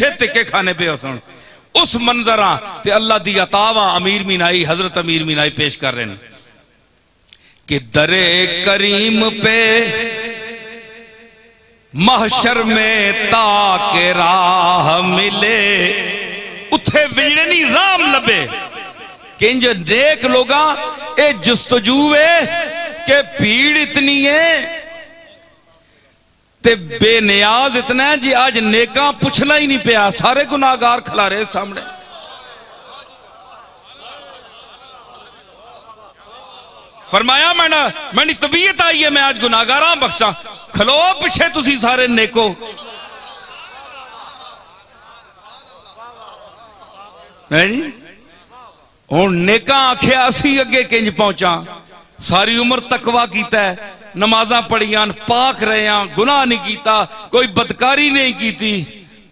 पिछे धिक्के खाने पे सुन उस मंजरा ते अल्लाह दी अतावा अमीर मीनाई हजरत अमीर मीनाई पेश कर रहे हैं कि दरे करीम पे महशर में ताके राह मिले उथे विजड़े नहीं राम लबे किंज देख लोगा ए जुस्तजूवे के भीड़ इतनी है ते बेनियाज इतना है जी आज नेका पूछना ही नहीं पिया सारे गुनाहगार खिलारे सामने फरमाया मैंने तबीयत आई है मैं आज गुनाहगारा बख्शा खलो पिछे तुसी सारे नेको हूं नेका आखिया असी अगे किंज पहुंचा सारी उम्र तकवा कीता है नमाजा पढ़ियां पाक रहे हैं गुनाह नहीं कीता कोई बदकारी नहीं की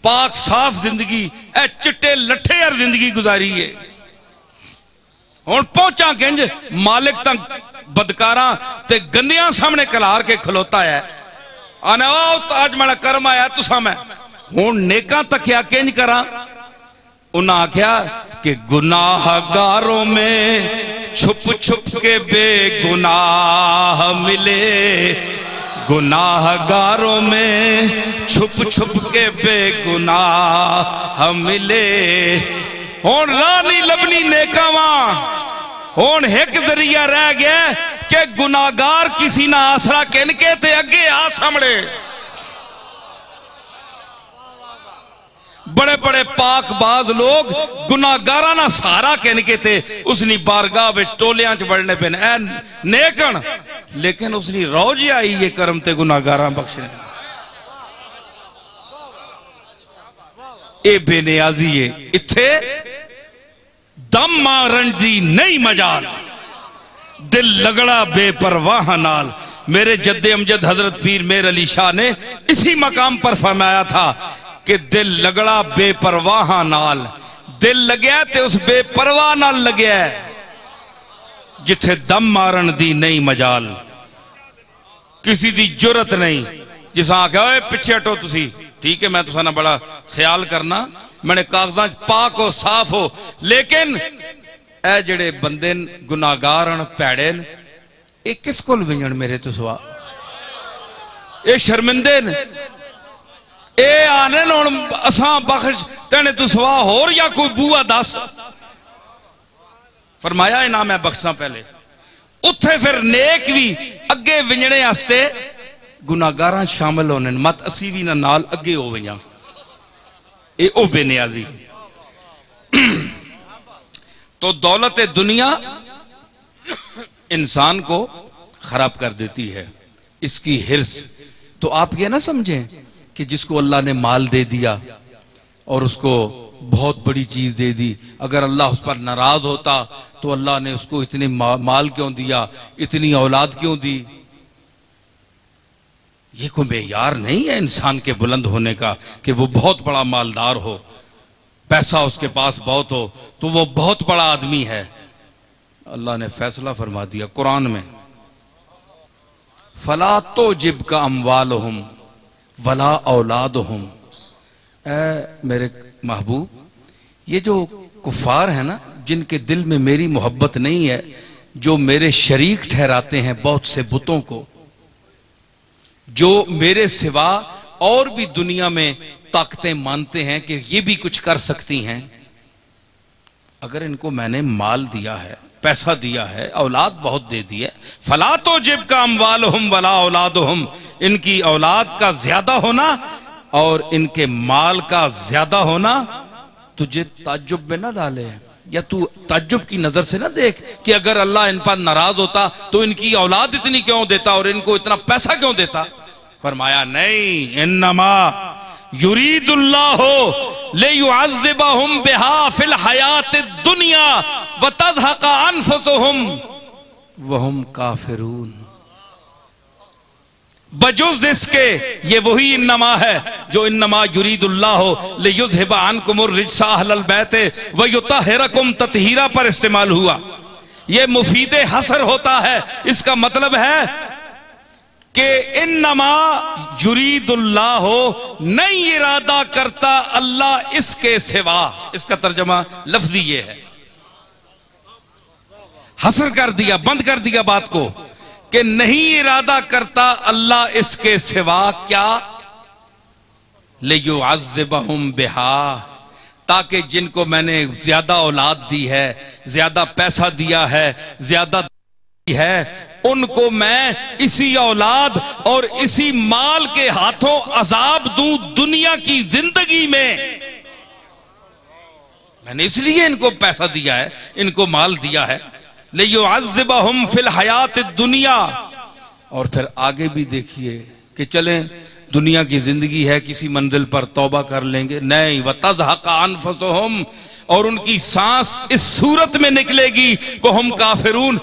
पाक साफ जिंदगी ए चिट्टे लट्ठे यार जिंदगी गुजारी है हूं पहुंचा किंज मालिक तक बदकारा ते गंदियां सामने कलार के खलोता है आने आज मेरा कर्म आया तुसा मैं हूं नेका तकिया किंज करा उन्हें आख्या कि गुनाहगारों में छुप छुप के बेगुनाह मिले गुनाहगारों में छुप छुप के बेगुनाह मिले हुण राह नहीं लभनी नेकावा हुण एक जरिया रह गया कि गुनाहगार किसी ना आसरा किनके ते अगे आ सामने बड़े बड़े पाकबाज लोग गुनाहगारा ना सहारा किनके थे उसनी बारगाह में टोलियां च बढ़ने पे नेकन लेकिन उसनी रोज आई ये कर्म ते गुनाहगारा बख्शने ए बेनियाजी है इत्थे दम मारन दी नहीं मजाल दिल लगड़ा बेपरवाह नाल मेरे जद्दे अमजद हजरत पीर मेर अली शाह ने इसी मकाम पर फरमाया था कि दिल लगड़ा बेपरवाह नाल दिल लग्या ते उस बेपरवाह नाल लग्या जिथे दम मारन दी नहीं मजाल किसी दी जुरत नहीं जिस आख्या पिछे हटो तुसी ठीक है मैं तुसा ना बड़ा ख्याल करना मैंने कागजां पाक हो साफ हो लेकिन ए जड़े बंदे गुनाहगार भैड़े ये किस कोल विंजण मेरे तो सवा ये शर्मिंदे ए आने हुण असां बख्श तेने तू सवा होर या कोई बूआ दस फरमाया इना मैं बख्शा पहले उत्थे फिर नेक भी अगे विंजणे वास्ते गुनाहगारां शामिल होने मत असी भी ना नाल अगे हो वजां ए ओ बेनियाजी तो दौलत दुनिया इंसान को खराब कर देती है इसकी हिर्स तो आप ये ना समझें कि जिसको अल्लाह ने माल दे दिया और उसको बहुत बड़ी चीज दे दी अगर अल्लाह उस पर नाराज होता तो अल्लाह ने उसको इतने माल क्यों दिया इतनी औलाद क्यों दी ये कोई मेयार नहीं है इंसान के बुलंद होने का कि वो बहुत बड़ा मालदार हो पैसा उसके पास बहुत हो तो वो बहुत बड़ा आदमी है अल्लाह ने फैसला फरमा दिया कुरान में फला तो जिब का अमवालहुम वला औलादहुम मेरे महबूब ये जो कुफार है ना जिनके दिल में मेरी मोहब्बत नहीं है जो मेरे शरीक ठहराते हैं बहुत से बुतों को जो मेरे सिवा और भी दुनिया में ताकतें मानते हैं कि ये भी कुछ कर सकती हैं अगर इनको मैंने माल दिया है पैसा दिया है औलाद बहुत दे दी है फला तो जिब का अमवालहुम वला औलादहुम इनकी औलाद का ज्यादा होना और इनके माल का ज्यादा होना तुझे ताज्जुब में ना डाले या तू ताज्जुब की नजर से ना देख कि अगर अल्लाह इन पर नाराज होता तो इनकी औलाद इतनी क्यों देता और इनको इतना पैसा क्यों देता फरमाया नहीं इन्नमा युरीदुल्लाहु लियुअज़्ज़िबहुम बिहा फिल हयातिद दुनिया व तज़हक़ा अनफुसुहुम व हुम काफिरून बजुज़ इसके ये वही इन्नमा है जो इन्नमा युरीदुल्लाहु लियुज़हिबा अन्कुमुर रिज्सा अहलल बैत व युतहिरकुम तत्हीरा पर इस्तेमाल हुआ ये मुफीद हसर होता है इसका मतलब है कि इन्नमा युरीदुल्लाह हो, नहीं इरादा करता अल्लाह इसके सिवा। इसका तर्जमा लफ्जी ये है, हसर कर दिया, बंद कर दिया बात को कि नहीं इरादा करता अल्लाह इसके सिवा क्या, लियुअज़्ज़िबहुम बिहा, ताकि जिनको मैंने ज्यादा औलाद दी है, ज्यादा पैसा दिया है, ज्यादा दी है, उनको मैं इसी औलाद और इसी माल के हाथों अजाब दूं दुनिया की जिंदगी में। मैंने इसलिए इनको पैसा दिया है, इनको माल दिया है, लियुअज़्ज़िबहुम फिल हयात दुनिया। और फिर आगे भी देखिए कि चलें दुनिया की जिंदगी है, किसी मंजिल पर तौबा कर लेंगे, नहीं, वतज़हक़ अनफुसुहुम, और उनकी सांस इस सूरत में निकलेगी वो हम काफिरून,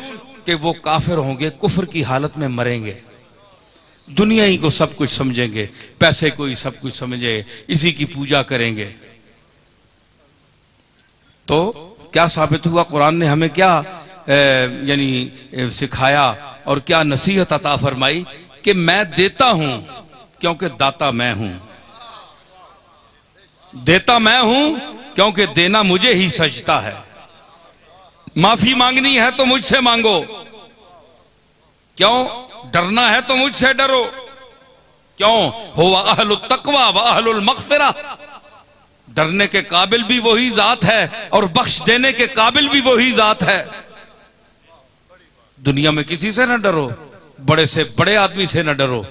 कि वो काफिर होंगे, कुफर की हालत में मरेंगे, दुनिया ही को सब कुछ समझेंगे, पैसे को ही सब कुछ समझे, इसी की पूजा करेंगे। तो क्या साबित हुआ, कुरान ने हमें क्या यानी सिखाया और क्या नसीहत अता फरमाई कि मैं देता हूं क्योंकि दाता मैं हूं, देता मैं हूं क्योंकि देना मुझे ही सजता है। माफी मांगनी है तो मुझसे मांगो, क्यों डरना है तो मुझसे डरो, क्यों हुवा अहलुत तक़वा व अहलुल मग़फ़िरा, डरने के काबिल भी वही जात है और बख्श देने के काबिल भी वही जात है। दुनिया में किसी से न डरो, बड़े से बड़े आदमी से न डरो।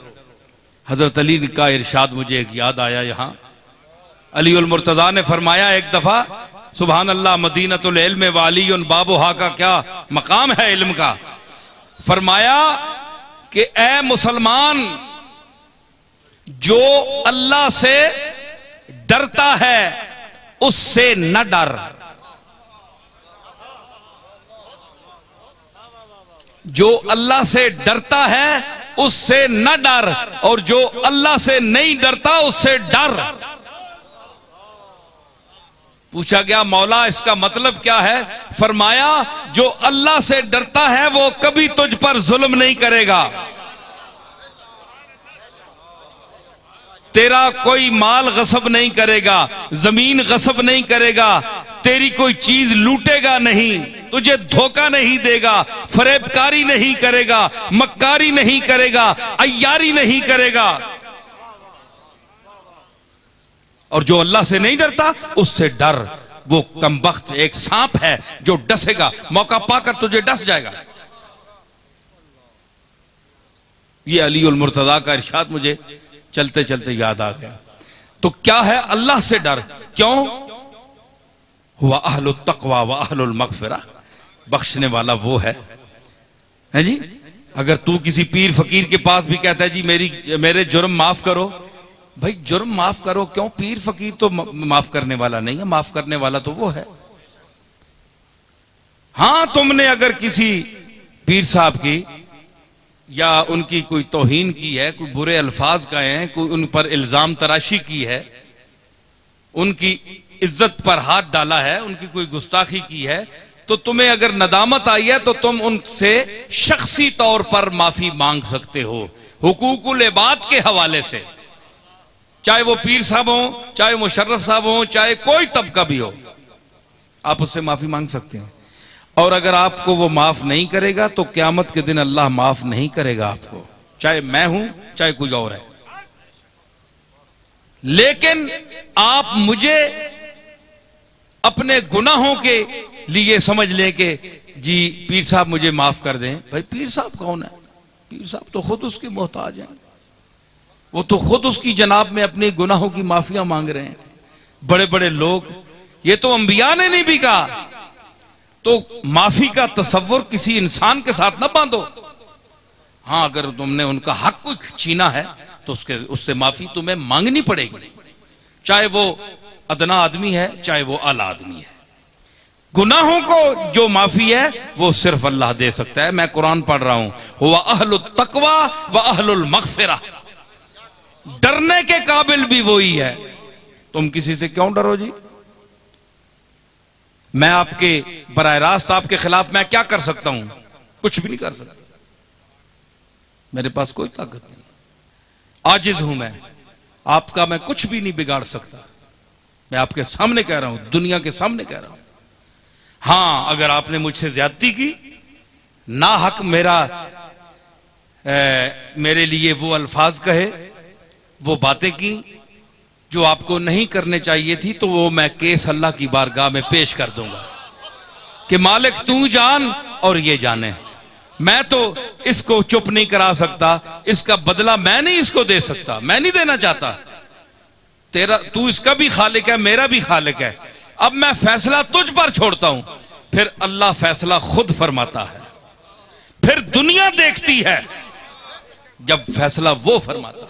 हजरत अली का इरशाद मुझे एक याद आया, यहां अली उल मुर्तजा ने फरमाया एक दफा, सुभान अल्लाह, मदीनतुल इल्म व अलीयुन बाबुहा का क्या मकाम है इल्म का। फरमाया कि ए मुसलमान, जो अल्लाह से डरता है उससे न डर, जो अल्लाह से डरता है उससे न डर, और जो अल्लाह से नहीं डरता उससे डर। पूछा गया मौला इसका मतलब क्या है? फरमाया जो अल्लाह से डरता है वो कभी तुझ पर जुल्म नहीं करेगा, तेरा कोई माल गसब नहीं करेगा, जमीन गसब नहीं करेगा, तेरी कोई चीज लूटेगा नहीं, तुझे धोखा नहीं देगा, फरेबकारी नहीं करेगा, मक्कारी नहीं करेगा, अय्यारी नहीं करेगा। और जो अल्लाह से नहीं डरता उससे डर, वो कमबख्त एक सांप है जो डसेगा, मौका पाकर तुझे डस जाएगा। ये अली उल मुर्तजा का इरशाद मुझे चलते चलते याद आ गया। तो क्या है अल्लाह से डर? क्यों? हुआ अहलुत तक़वा व अहलुल मग़फ़िरा, बख्शने वाला वो है जी। अगर तू किसी पीर फकीर के पास भी कहता है जी मेरे जुर्म माफ करो, भाई जुर्म माफ करो क्यों? पीर फकीर तो माफ करने वाला नहीं है, माफ करने वाला तो वो है। हां, तुमने अगर किसी पीर साहब की या उनकी कोई तौहीन की है, कोई बुरे अल्फाज कहे हैं, कोई उन पर इल्जाम तराशी की है, उनकी इज्जत पर हाथ डाला है, उनकी कोई गुस्ताखी की है, तो तुम्हें अगर नदामत आई है तो तुम उनसे शख्सी तौर पर माफी मांग सकते हो, हुकूकुल इबाद के हवाले से। चाहे वो पीर साहब हो, चाहे मुशर्रफ साहब हो, चाहे कोई तबका भी हो, आप उससे माफी मांग सकते हैं। और अगर आपको वो माफ नहीं करेगा तो क्यामत के दिन अल्लाह माफ नहीं करेगा आपको, चाहे मैं हूं चाहे कोई और है। लेकिन आप मुझे अपने गुनाहों के लिए समझ लें कि जी पीर साहब मुझे माफ कर दें। भाई पीर साहब कौन है? पीर साहब तो खुद उसके मोहताज हैं, वो तो खुद उसकी जनाब में अपने गुनाहों की माफिया मांग रहे हैं। बड़े बड़े लोग, ये तो अंबिया ने नहीं भी कहा। तो माफी का तसव्वुर किसी इंसान के साथ ना बांधो। हां, अगर तुमने उनका हक कोई छीना है तो उससे माफी तुम्हें मांगनी पड़ेगी, चाहे वो अदना आदमी है चाहे वो आला आदमी है। गुनाहों को जो माफी है वो सिर्फ अल्लाह दे सकता है। मैं कुरान पढ़ रहा हूं, हुवा अहलुत तक़वा व अहलुल मग़फ़िरा, डरने के काबिल भी वही है। तुम किसी से क्यों डरो जी? मैं आपके बराह रास्त आपके खिलाफ मैं क्या कर सकता हूं? कुछ भी नहीं कर सकता। मेरे पास कोई ताकत नहीं, आजिज हूं मैं, आपका मैं कुछ भी नहीं बिगाड़ सकता। मैं आपके सामने कह रहा हूं, दुनिया के सामने कह रहा हूं। हां, अगर आपने मुझसे ज्यादती की, ना हक मेरे लिए वो अल्फाज कहे, वो बातें की जो आपको नहीं करने चाहिए थी, तो वो मैं केस अल्लाह की बारगाह में पेश कर दूंगा कि मालिक तू जान और ये जाने। मैं तो इसको चुप नहीं करा सकता, इसका बदला मैं नहीं इसको दे सकता, मैं नहीं देना चाहता। तेरा, तू इसका भी खालिक है, मेरा भी खालिक है। अब मैं फैसला तुझ पर छोड़ता हूं। फिर अल्लाह फैसला खुद फरमाता है, फिर दुनिया देखती है जब फैसला वो फरमाता है,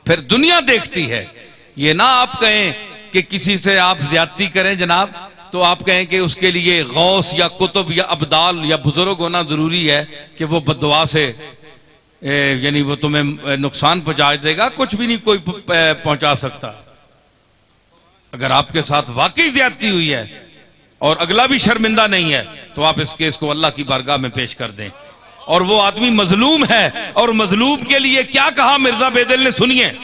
फिर दुनिया देखती है। ये ना आप कहें कि किसी से आप ज्यादती करें जनाब, तो आप कहें कि उसके लिए गौस या कुतुब या अब्दाल या बुजुर्ग होना जरूरी है कि वो बद्दुआ से यानी वो तुम्हें नुकसान पहुंचा देगा। कुछ भी नहीं कोई पहुंचा सकता। अगर आपके साथ वाकई ज्यादती हुई है और अगला भी शर्मिंदा नहीं है, तो आप इस केस को अल्लाह की बारगाह में पेश कर दें। और वो आदमी मजलूम है, और मजलूम के लिए क्या कहा मिर्जा बेदिल ने, सुनिए।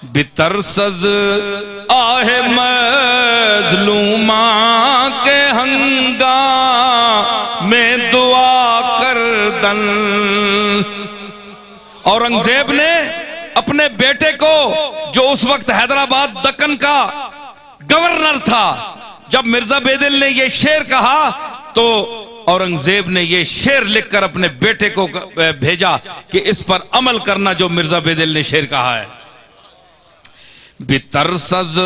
बितरसज आहे मजलूमा के हंगा में दुआ कर दन। औरंगजेब ने अपने बेटे को, जो उस वक्त हैदराबाद दक्कन का गवर्नर था, जब मिर्जा बेदिल ने यह शेर कहा, तो औरंगजेब ने यह शेर लिखकर अपने बेटे को भेजा कि इस पर अमल करना जो मिर्जा बेदिल ने शेर कहा है। बितरसज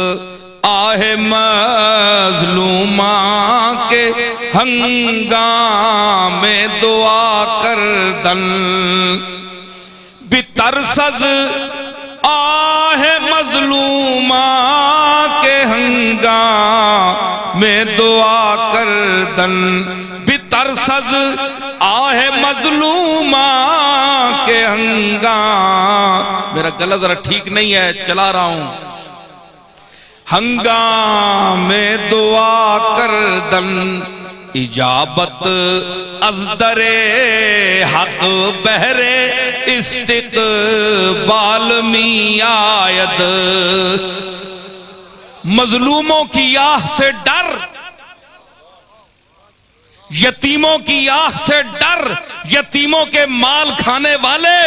आहे मजलूमा के हंगामे दुआ कर दन। बितरसज आहे मजलूमा के हंगामे दुआ कर दन। बितरसज आहे मजलूमा के हंगाम, मेरा गला जरा ठीक नहीं है, चला रहा हूं। हंगामे दुआ कर दन, इजाबत अज़दरे हक बहरे इस्तिक़बाल मी आयद। मजलूमों की आह से डर, यतीमों की आह से डर, यतीमों के माल खाने वाले,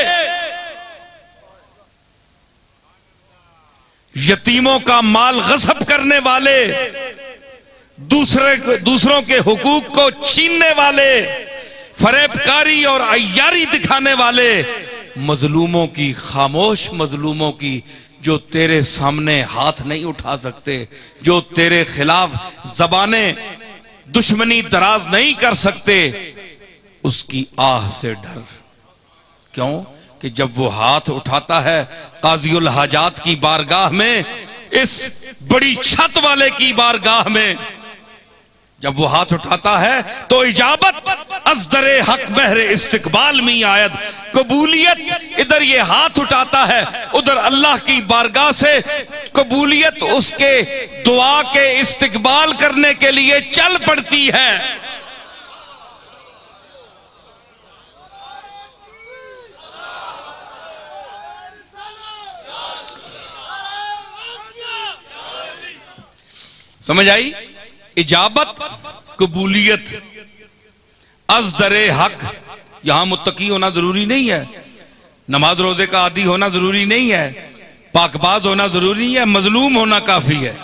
यतीमों का माल गस्ब करने वाले, दूसरों के हुकूक को छीनने वाले, फरेबकारी और अय्यारी दिखाने वाले, मजलूमों की, खामोश मजलूमों की, जो तेरे सामने हाथ नहीं उठा सकते, जो तेरे खिलाफ जबाने दुश्मनी दराज नहीं कर सकते, उसकी आह से डर। क्यों? कि जब वो हाथ उठाता है काज़ीउल हाजात की बारगाह में, इस बड़ी छत वाले की बारगाह में, जब वो हाथ उठाता है तो इजाबत अज़दरे हक बहरे इस्तिक़बाल में आयत, कबूलियत इधर ये हाथ उठाता है, उधर अल्लाह की बारगाह से कबूलियत उसके दुआ के इस्तिक़बाल करने के लिए चल पड़ती है। समझ आई? इजाबत, कबूलियत, अज़दरे हक। यहां मुत्तकी होना जरूरी नहीं है, नमाज रोजे का आदी होना जरूरी नहीं है, पाकबाज होना जरूरी नहीं है, मजलूम होना काफी है।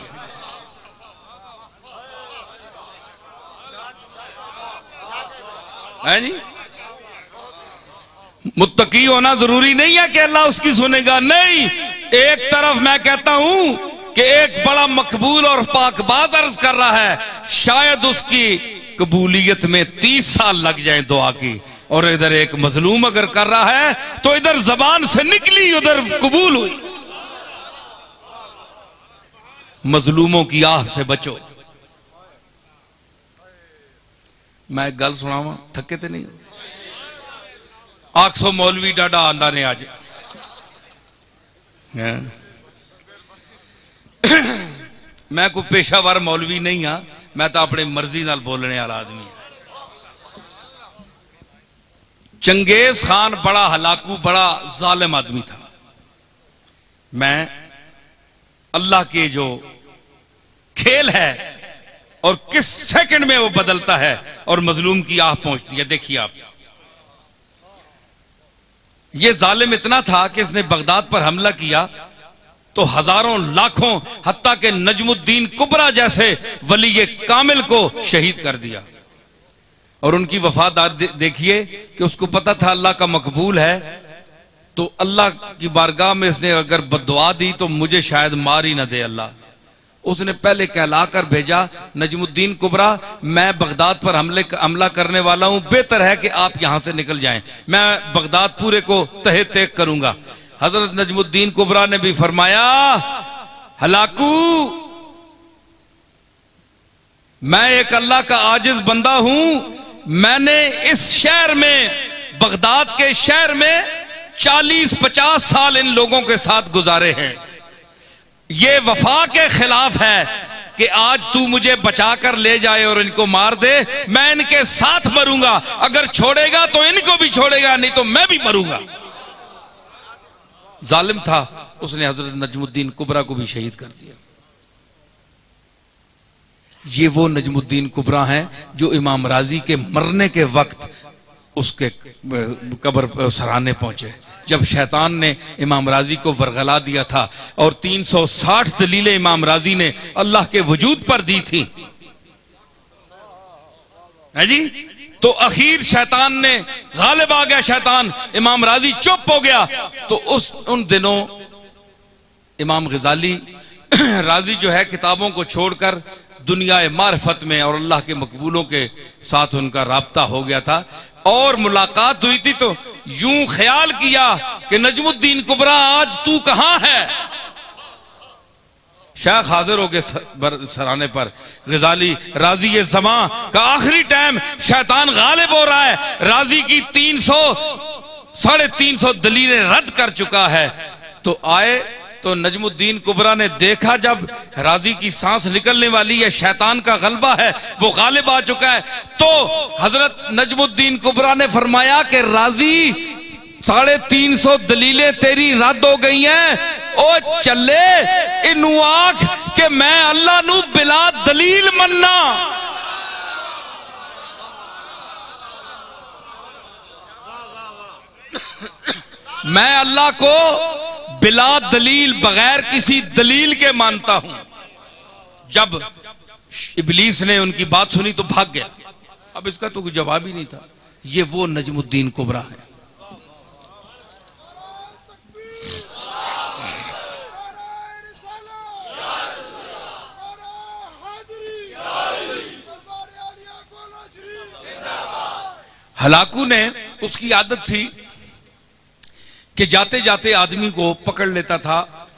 जी, मुत्तकी होना जरूरी नहीं है कि अल्लाह उसकी सुनेगा, नहीं। एक तरफ मैं कहता हूं कि एक बड़ा मकबूल और पाकबाज अर्ज कर रहा है, शायद उसकी कबूलियत में 30 साल लग जाए दुआ की, और इधर एक मजलूम अगर कर रहा है तो इधर जबान से निकली, उधर कबूल हुई। मजलूमों की आह से बचो। मैं गल सुनावा, थके तो नहीं? 800 मौलवी डाडा आंदा ने आज। मैं कोई पेशावर मौलवी नहीं हाँ, मैं तो अपनी मर्जी नाल बोलने वाला आदमी। चंगेज खान बड़ा हलाकू, बड़ा जालिम आदमी था। मैं अल्लाह के जो खेल है और किस सेकंड में वो बदलता है और मजलूम की आह पहुंचती है, देखिए आप। ये जालिम इतना था कि इसने बगदाद पर हमला किया तो हजारों लाखों, हत्ता के नजमुद्दीन कुबरा जैसे वली कामिल को शहीद कर दिया। और उनकी वफादार देखिए कि उसको पता था अल्लाह का मकबूल है, तो अल्लाह की बारगाह में इसने अगर बद्दुआ दी तो मुझे शायद मार ही ना दे अल्लाह। उसने पहले कहला कर भेजा, नजमुद्दीन कुबरा, मैं बगदाद पर हमला करने वाला हूं, बेहतर है कि आप यहां से निकल जाएं, मैं बगदाद पूरे को तहे तेग करूंगा। हजरत नजमुद्दीन कुबरा ने भी फरमाया, हलाकू, मैं एक अल्लाह का आजिज बंदा हूं, मैंने इस शहर में, बगदाद के शहर में 40-50 साल इन लोगों के साथ गुजारे हैं। ये वफा के खिलाफ है कि आज तू मुझे बचा कर ले जाए और इनको मार दे, मैं इनके साथ मरूंगा, अगर छोड़ेगा तो इनको भी छोड़ेगा, नहीं तो मैं भी मरूंगा। जालिम था, उसने हजरत नजमुद्दीन कुबरा को भी शहीद कर दिया। ये वो नजमुद्दीन कुबरा हैं जो इमाम राजी के मरने के वक्त उसके कब्र सराहने पहुंचे, जब शैतान ने इमाम राजी को वरगला दिया था और 360 दलीलें इमाम राजी ने अल्लाह के वजूद पर दी थी, है जी। तो आखिर शैतान ने गालिब आ गया, शैतान, इमाम राजी चुप हो गया। तो उन दिनों इमाम गजाली राजी जो है किताबों को छोड़कर दुनिया मारिफत में और अल्लाह के मकबूलों के साथ उनका राब्ता हो गया था। और मुलाकात हुई थी तो यूं ख्याल किया कि नजमुद्दीन कुबरा आज तू कहां है। शेख हाजिर हो गए सराने पर, गजाली, राजी ये जमा का आखिरी टाइम, शैतान गालिब हो रहा है, राजी की 300-350 दलीलें रद्द कर चुका है। तो आए तो नजमुद्दीन कुबरा ने देखा जब राजी की सांस निकलने वाली है, शैतान का गलबा है, वो गालिब आ चुका है, तो हजरत नजमुद्दीन कुबरा ने फरमाया कि राजी 350 दलीलें तेरी रद्द हो गई हैं, ओ चले इनू आख के मैं अल्लाह नू बिला दलील मन्ना। मैं अल्लाह को बिला दलील, बगैर किसी दलील के मानता हूं। जब इबलीस ने उनकी बात सुनी तो भाग गया, अब इसका तो कोई जवाब ही नहीं था। ये वो नजमुद्दीन कुबरा है। हलाकू ने, उसकी आदत थी कि जाते जाते आदमी को पकड़ लेता था,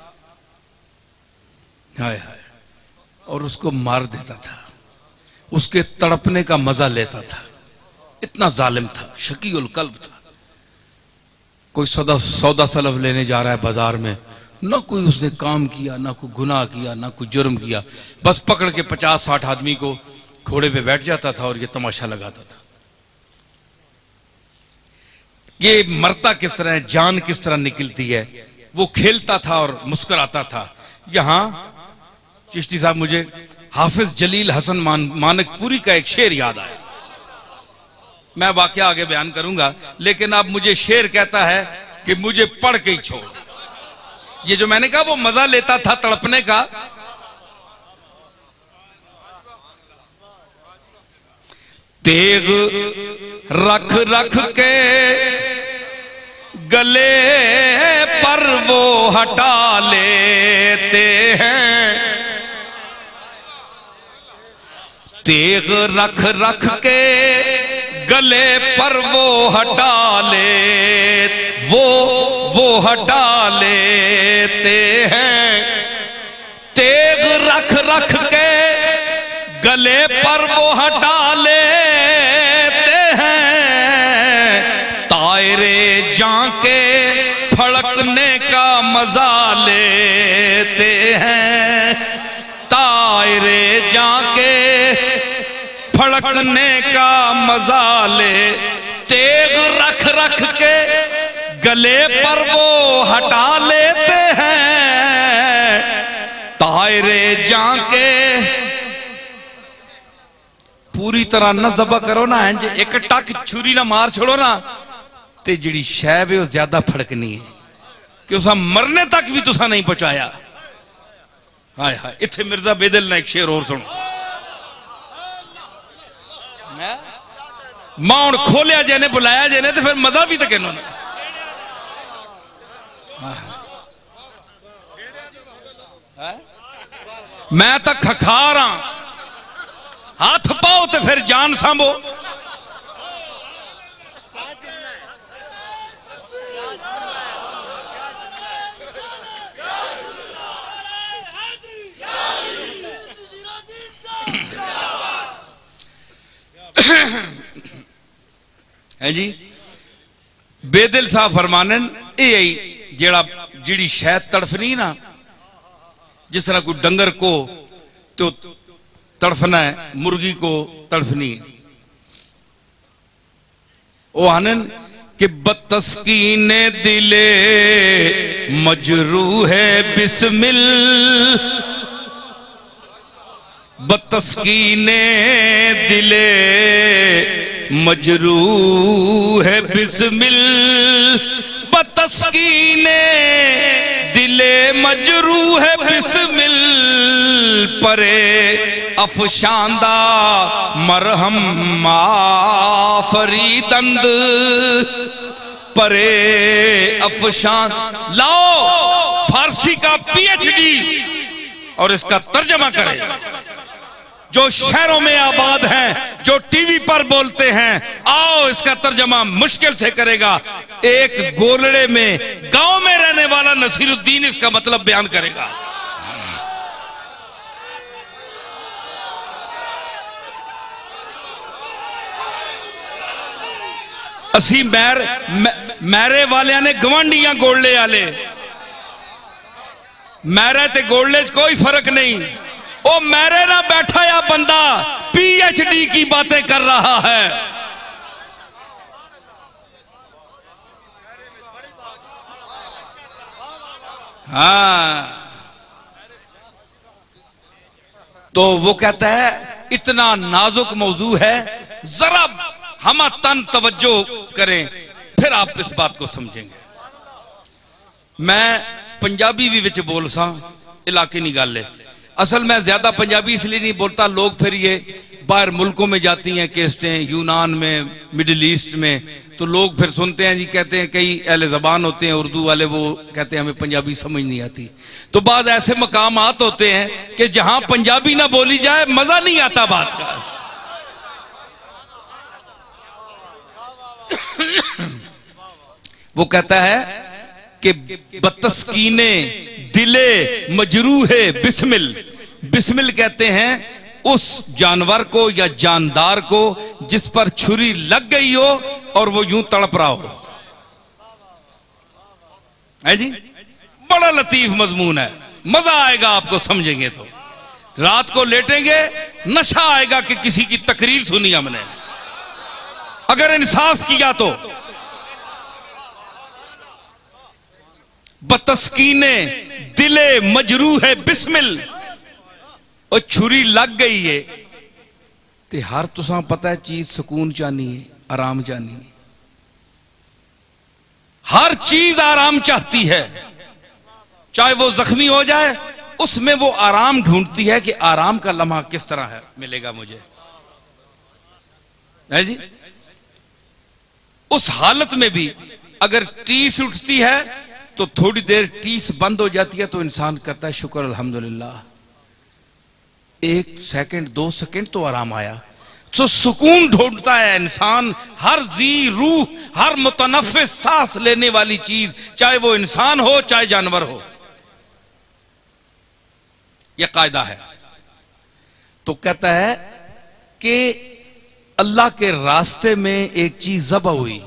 हाय हाय, और उसको मार देता था, उसके तड़पने का मजा लेता था। इतना जालिम था, शकीउल कल्ब था। कोई सौदा सलफ लेने जा रहा है बाजार में, ना कोई उसने काम किया, ना कोई गुनाह किया, ना कोई जुर्म किया, बस पकड़ के 50-60 आदमी को घोड़े पे बैठ जाता था और ये तमाशा लगाता था। ये मरता किस तरह है, जान किस तरह निकलती है, वो खेलता था और मुस्कुराता था। यहां चिश्ती साहब, मुझे हाफिज जलील हसन मानकपुरी का एक शेर याद आया। मैं वाकया आगे बयान करूंगा, लेकिन अब मुझे शेर कहता है कि मुझे पढ़ के ही छोड़। ये जो मैंने कहा वो मजा लेता था तड़पने का। तेग रख रख के गले पर वो हटा लेते हैं, तेग रख रख के गले पर वो हटा ले, वो हटा लेते हैं। तेग रख रख के गले पर वो हटा लेते हैं, तायरे जाके फड़कने का मजा लेते हैं, तायरे जाके फड़कने का मजा ले। तेग रख रख के गले पर वो हटा लेते हैं, तायरे जाके पूरी तरह न ज़बा करो ना, इंज एक टक छुरी ना मार छोड़ो ना, ते जिहड़ी शै वे वो ज्यादा फड़कनी है कि उसा मरने तक भी तुसा नहीं पहुंचाया। हाय हाय, इत्थे मिर्जा बेदल ने एक शेर और सुनो। मां हुण खोलिया जेने बुलाया जेने ते फिर मजा भी तो कहनो। मैं तो खखार हाँ, हाथ पाओ तो फिर जान सांभो। है जी, बेदिल साहब फरमानन ये जेड़ा जिड़ी शैद तड़फनी ना, जिस तरह कोई डंगर को तो तड़फना है, मुर्गी को तड़फनी है। वो आनन कि बतस्कीने दिले मजरू है बिस्मिल, बतस्कीने दिले मजरू है बिस्मिल, बतस्कीने दिले मजरू है बिस्मिल, परे अफशांदा मरहम माफरीदंद, परे अफशान। लाओ फारसी का पीएचडी और इसका तर्जमा करे। जो शहरों में आबाद हैं, जो टीवी पर बोलते हैं, आओ इसका तर्जमा मुश्किल से करेगा। एक गोलड़े में गांव में रहने वाला नसीरुद्दीन इसका मतलब बयान करेगा। असी मैरे वाले ने गवांडियां गोलड़े आले, मैरे ते गोलड़े च कोई फर्क नहीं। ओ मेरे ना बैठा या बंदा पीएचडी की बातें कर रहा है। हाँ, तो वो कहता है इतना नाजुक मौजू है, जरा हम तन तवज्जो करें फिर आप इस बात को समझेंगे। मैं पंजाबी भी विच बोल सा, इलाके नहीं गल है। असल में ज्यादा पंजाबी इसलिए नहीं बोलता, लोग फिर ये बाहर मुल्कों में जाती हैं केस्टें, यूनान में, मिडिल ईस्ट में, तो लोग फिर सुनते हैं जी, कहते हैं कई अहले ज़बान होते हैं उर्दू वाले, वो कहते हैं हमें पंजाबी समझ नहीं आती। तो बाद ऐसे मकामात होते हैं कि जहां पंजाबी ना बोली जाए मजा नहीं आता बात का। वो कहता है कि बतस्कीने दिले मजरू है बिस्मिल, बिस्मिल कहते हैं उस जानवर को या जानदार को जिस पर छुरी लग गई हो और वो यूं तड़प रहा हो। है जी, बड़ा लतीफ मजमून है, मजा आएगा आपको समझेंगे तो। रात को लेटेंगे नशा आएगा कि किसी की तकरीर सुनी हमने, अगर इंसाफ किया तो। बतस्कीने दिले मजरू है बिस्मिल, और छुरी लग गई है ते हर तुसा पता है चीज सुकून चाहनी है, आराम चाहनी है, हर चीज आराम चाहती है। चाहे वो जख्मी हो जाए उसमें वो आराम ढूंढती है कि आराम का लम्हा किस तरह है मिलेगा मुझे, है जी। उस हालत में भी अगर टीस उठती है तो थोड़ी देर टीस बंद हो जाती है तो इंसान कहता है शुक्र अल्हम्दुलिल्लाह, 1 सेकंड 2 सेकंड तो आराम आया। तो सुकून ढूंढता है इंसान, हर जी रूह, हर मुतनफ्फिस सांस लेने वाली चीज, चाहे वो इंसान हो चाहे जानवर हो, यह कायदा है। तो कहता है कि अल्लाह के रास्ते में एक चीज ज़बह हुई,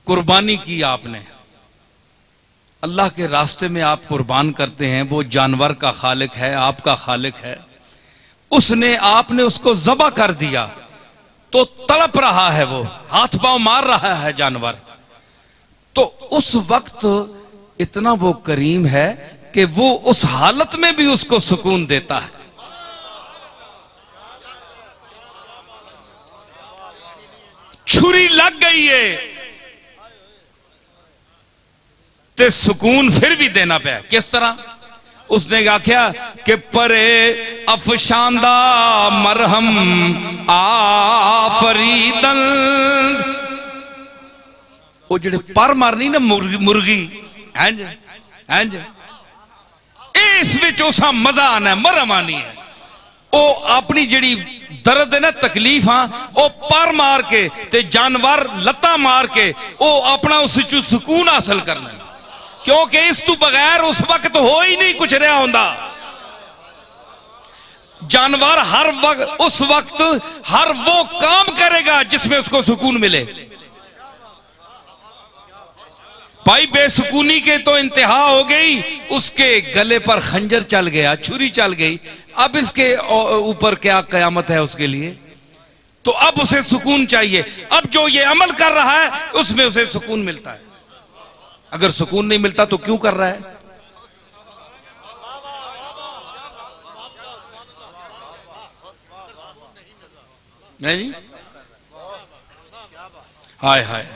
कुर्बानी की आपने, अल्लाह के रास्ते में आप कुर्बान करते हैं, वो जानवर का खालिक है, आपका खालिक है, उसने आपने उसको ज़बह कर दिया। तो तड़प रहा है, वो हाथ पांव मार रहा है जानवर, तो उस वक्त इतना वो करीम है कि वो उस हालत में भी उसको सुकून देता है। छुरी लग गई है ते सुकून फिर भी देना पे। किस तरह? उसने आख्या कि परे अफशांदा मरहम आफरीदन, वो जेड़े पर मारनी ना मुर्गी इंज इंज, इस विच उसा मजा आना, मरहम आनी है। वो अपनी जिहड़ी दर्द है ना, तकलीफ, हाँ, वो पर मार के ते जानवर लत्ता मार के वो अपना उस सुकून हासिल करना, क्योंकि इस तू बगैर उस वक्त हो ही नहीं कुछ रहा होंदा। जानवर हर वक्त उस वक्त हर वो काम करेगा जिसमें उसको सुकून मिले। भाई बेसुकूनी के तो इंतहा हो गई, उसके गले पर खंजर चल गया, छुरी चल गई, अब इसके ऊपर क्या कयामत है उसके लिए? तो अब उसे सुकून चाहिए। अब जो ये अमल कर रहा है उसमें उसे सुकून मिलता है। अगर सुकून नहीं मिलता तो क्यों कर रहा है? नहीं, हाय हाय,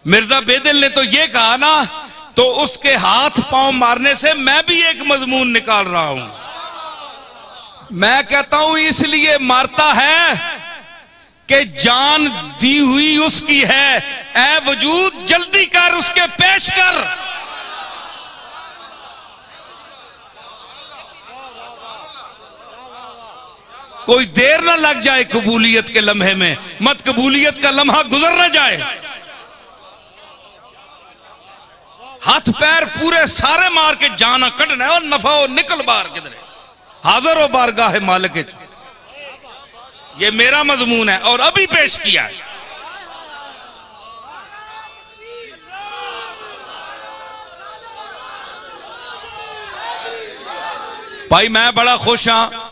मिर्जा बेदिल ने तो ये कहा ना, तो उसके हाथ पांव मारने से मैं भी एक मजमून निकाल रहा हूं। मैं कहता हूं इसलिए मारता है कि जान दी हुई उसकी है, ऐ वजूद जल्दी कर उसके पेश कर। कोई देर ना लग जाए कबूलियत के लम्हे में, मत कबूलियत का लम्हा गुजर ना जाए। हाथ पैर पूरे सारे मार के जाना कटना है और नफा हो निकल बाहर किधरे, हाजिर हो बारगाह मालिक। ये मेरा मजमून है और अभी पेश किया है। भाई मैं बड़ा खुश हाँ,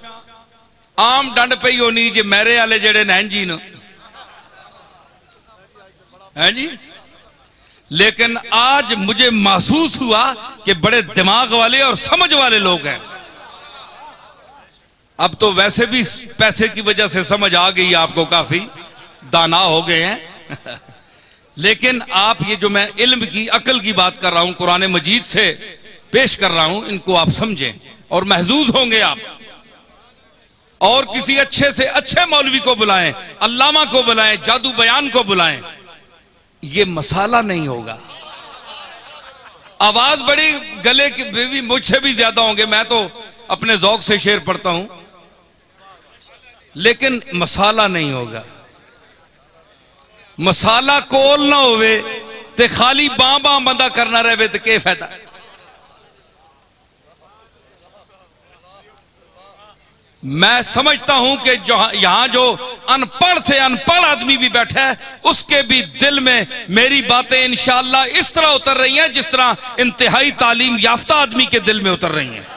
आम डंड पई होनी जी मेरे वाले जेड़े नैन जी न है जी, लेकिन आज मुझे महसूस हुआ कि बड़े दिमाग वाले और समझ वाले लोग हैं। अब तो वैसे भी पैसे की वजह से समझ आ गई आपको, काफी दाना हो गए हैं लेकिन आप ये जो मैं इल्म की अकल की बात कर रहा हूं, कुरान मजीद से पेश कर रहा हूं, इनको आप समझें और महजूज होंगे आप। और किसी अच्छे से अच्छे मौलवी को बुलाएं, अल्लामा को बुलाएं, जादू बयान को बुलाएं, ये मसाला नहीं होगा। आवाज बड़ी गले की भी मुझसे भी ज्यादा होंगे, मैं तो अपने जौक से शेर पढ़ता हूं, लेकिन मसाला नहीं होगा। मसाला कोल ना होवे ते खाली बां बां बंदा करना रहे तो क्या फायदा? मैं समझता हूं कि जो यहां जो अनपढ़ से अनपढ़ आदमी भी बैठा है, उसके भी दिल में मेरी बातें इंशाअल्लाह इस तरह उतर रही हैं जिस तरह इंतहाई तालीम याफ्ता आदमी के दिल में उतर रही हैं।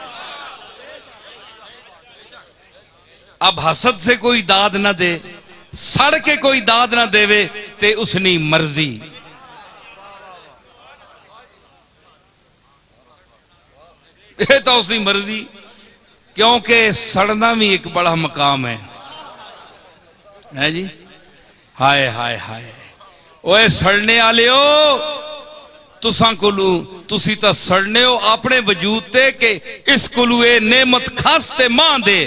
अब हसद से कोई दाद ना दे, सड़ के कोई दाद ना देवे ते उसनी मर्जी। ये तो उसकी मर्जी, क्योंकि सड़ना भी एक बड़ा मकाम है जी। हाय हाय हाय, ओए सड़ने वाले हो, तुसा कोलू तुसी तो सड़ने हो अपने वजूद ते के इस कोलू ए नेमत खास ते मां दे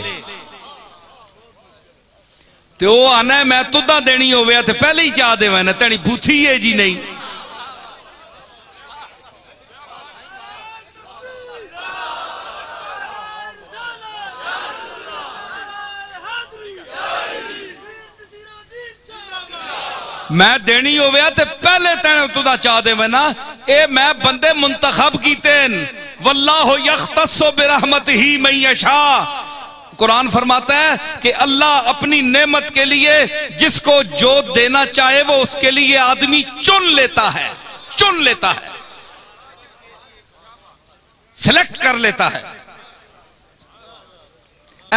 ते वो आना मैं तुदा देनी होवे ते पहले ही चाह देवे ना, तेनी बूथी है जी नहीं। मैं देनी होवे ते पहले तेने तुदा चाह देवे ना। ए मैं बंदे मुंतखब कीते, वल्लाहु यख्तस्सु बिरहमतिही मन यशा। कुरान फरमाता है कि अल्लाह अपनी नेमत के लिए जिसको जो देना चाहे वो उसके लिए आदमी चुन लेता है, चुन लेता है, सिलेक्ट कर लेता है।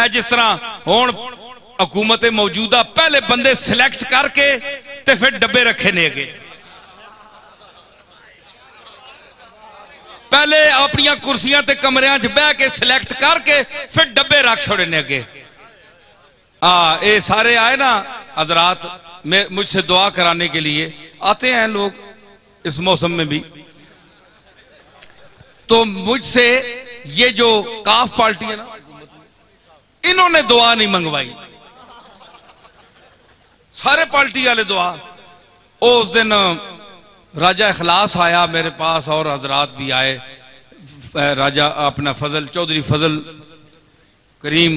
जिस तरह हुण हुकूमत मौजूदा पहले बंदे सिलेक्ट करके ते फिर डब्बे रखे ने अगे, पहले अपन कुर्सियां ते कमरियां च बह के सिलेक्ट करके फिर डब्बे रख छोड़े ने अगे। ये सारे आए ना हजरात, मुझसे दुआ कराने के लिए आते हैं लोग इस मौसम में भी, तो मुझसे ये जो काफ पार्टी है ना, इन्होंने दुआ नहीं मंगवाई, सारे पार्टी वाले दुआ। उस दिन राजा इखलास आया मेरे पास और हजरात भी आए, राजा अपना फजल चौधरी फजल करीम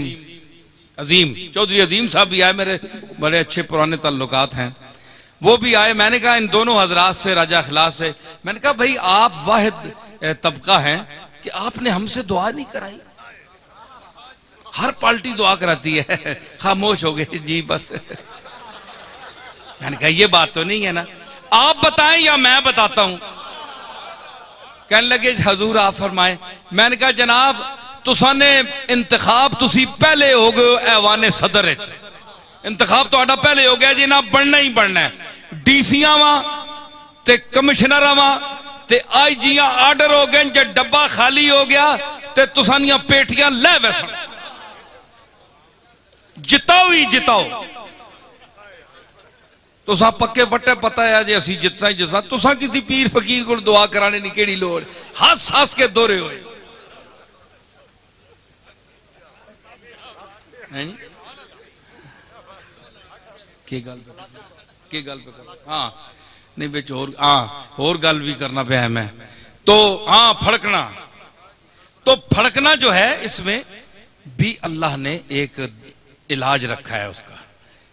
अजीम चौधरी अजीम साहब भी आए, मेरे बड़े अच्छे पुराने ताल्लुकात हैं, वो भी आए। मैंने कहा इन दोनों हजरात से, राजा इखलास से, मैंने कहा भाई आप वाहिद तबका हैं कि आपने हमसे दुआ नहीं कराई, हर पार्टी दुआ कराती है। खामोश हो गए जी बस। मैंने कहा ये बात तो नहीं है ना, आप बताएं या मैं बताता हूं। कहने लगे हजूर आप फरमाएं। मैंने कहा जनाब तुसा ने इंतखाब तुसी पहले हो गए ऐवाने सदर च, इंतखाब तो पहले हो गया जी ना, बनना ही बनना है। डीसीआं वा ते कमिश्नर वा ते आईजियां आर्डर हो गए, जब डब्बा खाली हो गया ते तुसा दियां पेटियां लै वैसन, जिताओ ही जिताओ। तुसा पक्के पट्टे पता है जी असी जितना ही जिसा, तुसा किसी पीर फकीर को दुआ कराने की केड़ी लोड़, हस हस के दोहरे हुए की गल पे हाँ नहीं बिच होर गल भी करना पे है मैं तो। हाँ फड़कना, तो फड़कना जो है इसमें भी अल्लाह ने एक इलाज रखा है उसका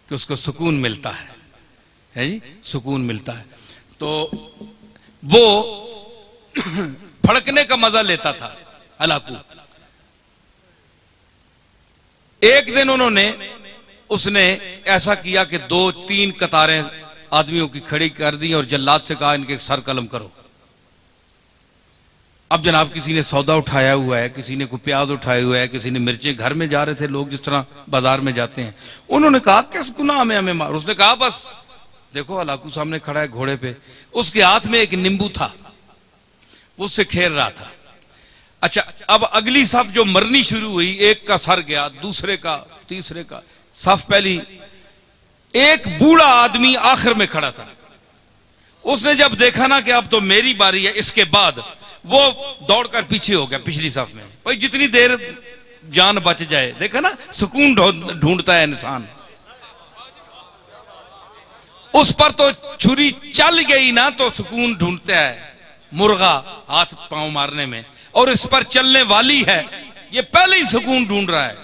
कि उसको सुकून मिलता है जी, सुकून मिलता है। तो वो फड़कने का मजा लेता था हलाकू। एक दिन उसने ऐसा किया कि 2-3 कतारें आदमियों की खड़ी कर दी और जल्लाद से कहा इनके सर कलम करो। अब जनाब किसी ने सौदा उठाया हुआ है, किसी ने कोई प्याज उठाया हुआ है, किसी ने मिर्चें, घर में जा रहे थे लोग जिस तरह बाजार में जाते हैं। उन्होंने कहा किस गुनाह में हमें मार, उसने कहा बस देखो हलाकू सामने खड़ा है घोड़े पे, उसके हाथ में एक नींबू था, वो उससे खेल रहा था। अच्छा अब अगली सफ जो मरनी शुरू हुई, एक का सर गया, दूसरे का, तीसरे का, सफ पहली, एक बूढ़ा आदमी आखिर में खड़ा था। उसने जब देखा ना कि अब तो मेरी बारी है, इसके बाद वो दौड़कर पीछे हो गया पिछली सफ में, भाई जितनी देर जान बच जाए। देखा ना सुकून ढूंढता है इंसान। उस पर तो छुरी चल गई ना तो सुकून ढूंढता है मुर्गा हाथ पांव मारने में, और इस पर चलने वाली है, ये पहले ही सुकून ढूंढ रहा है।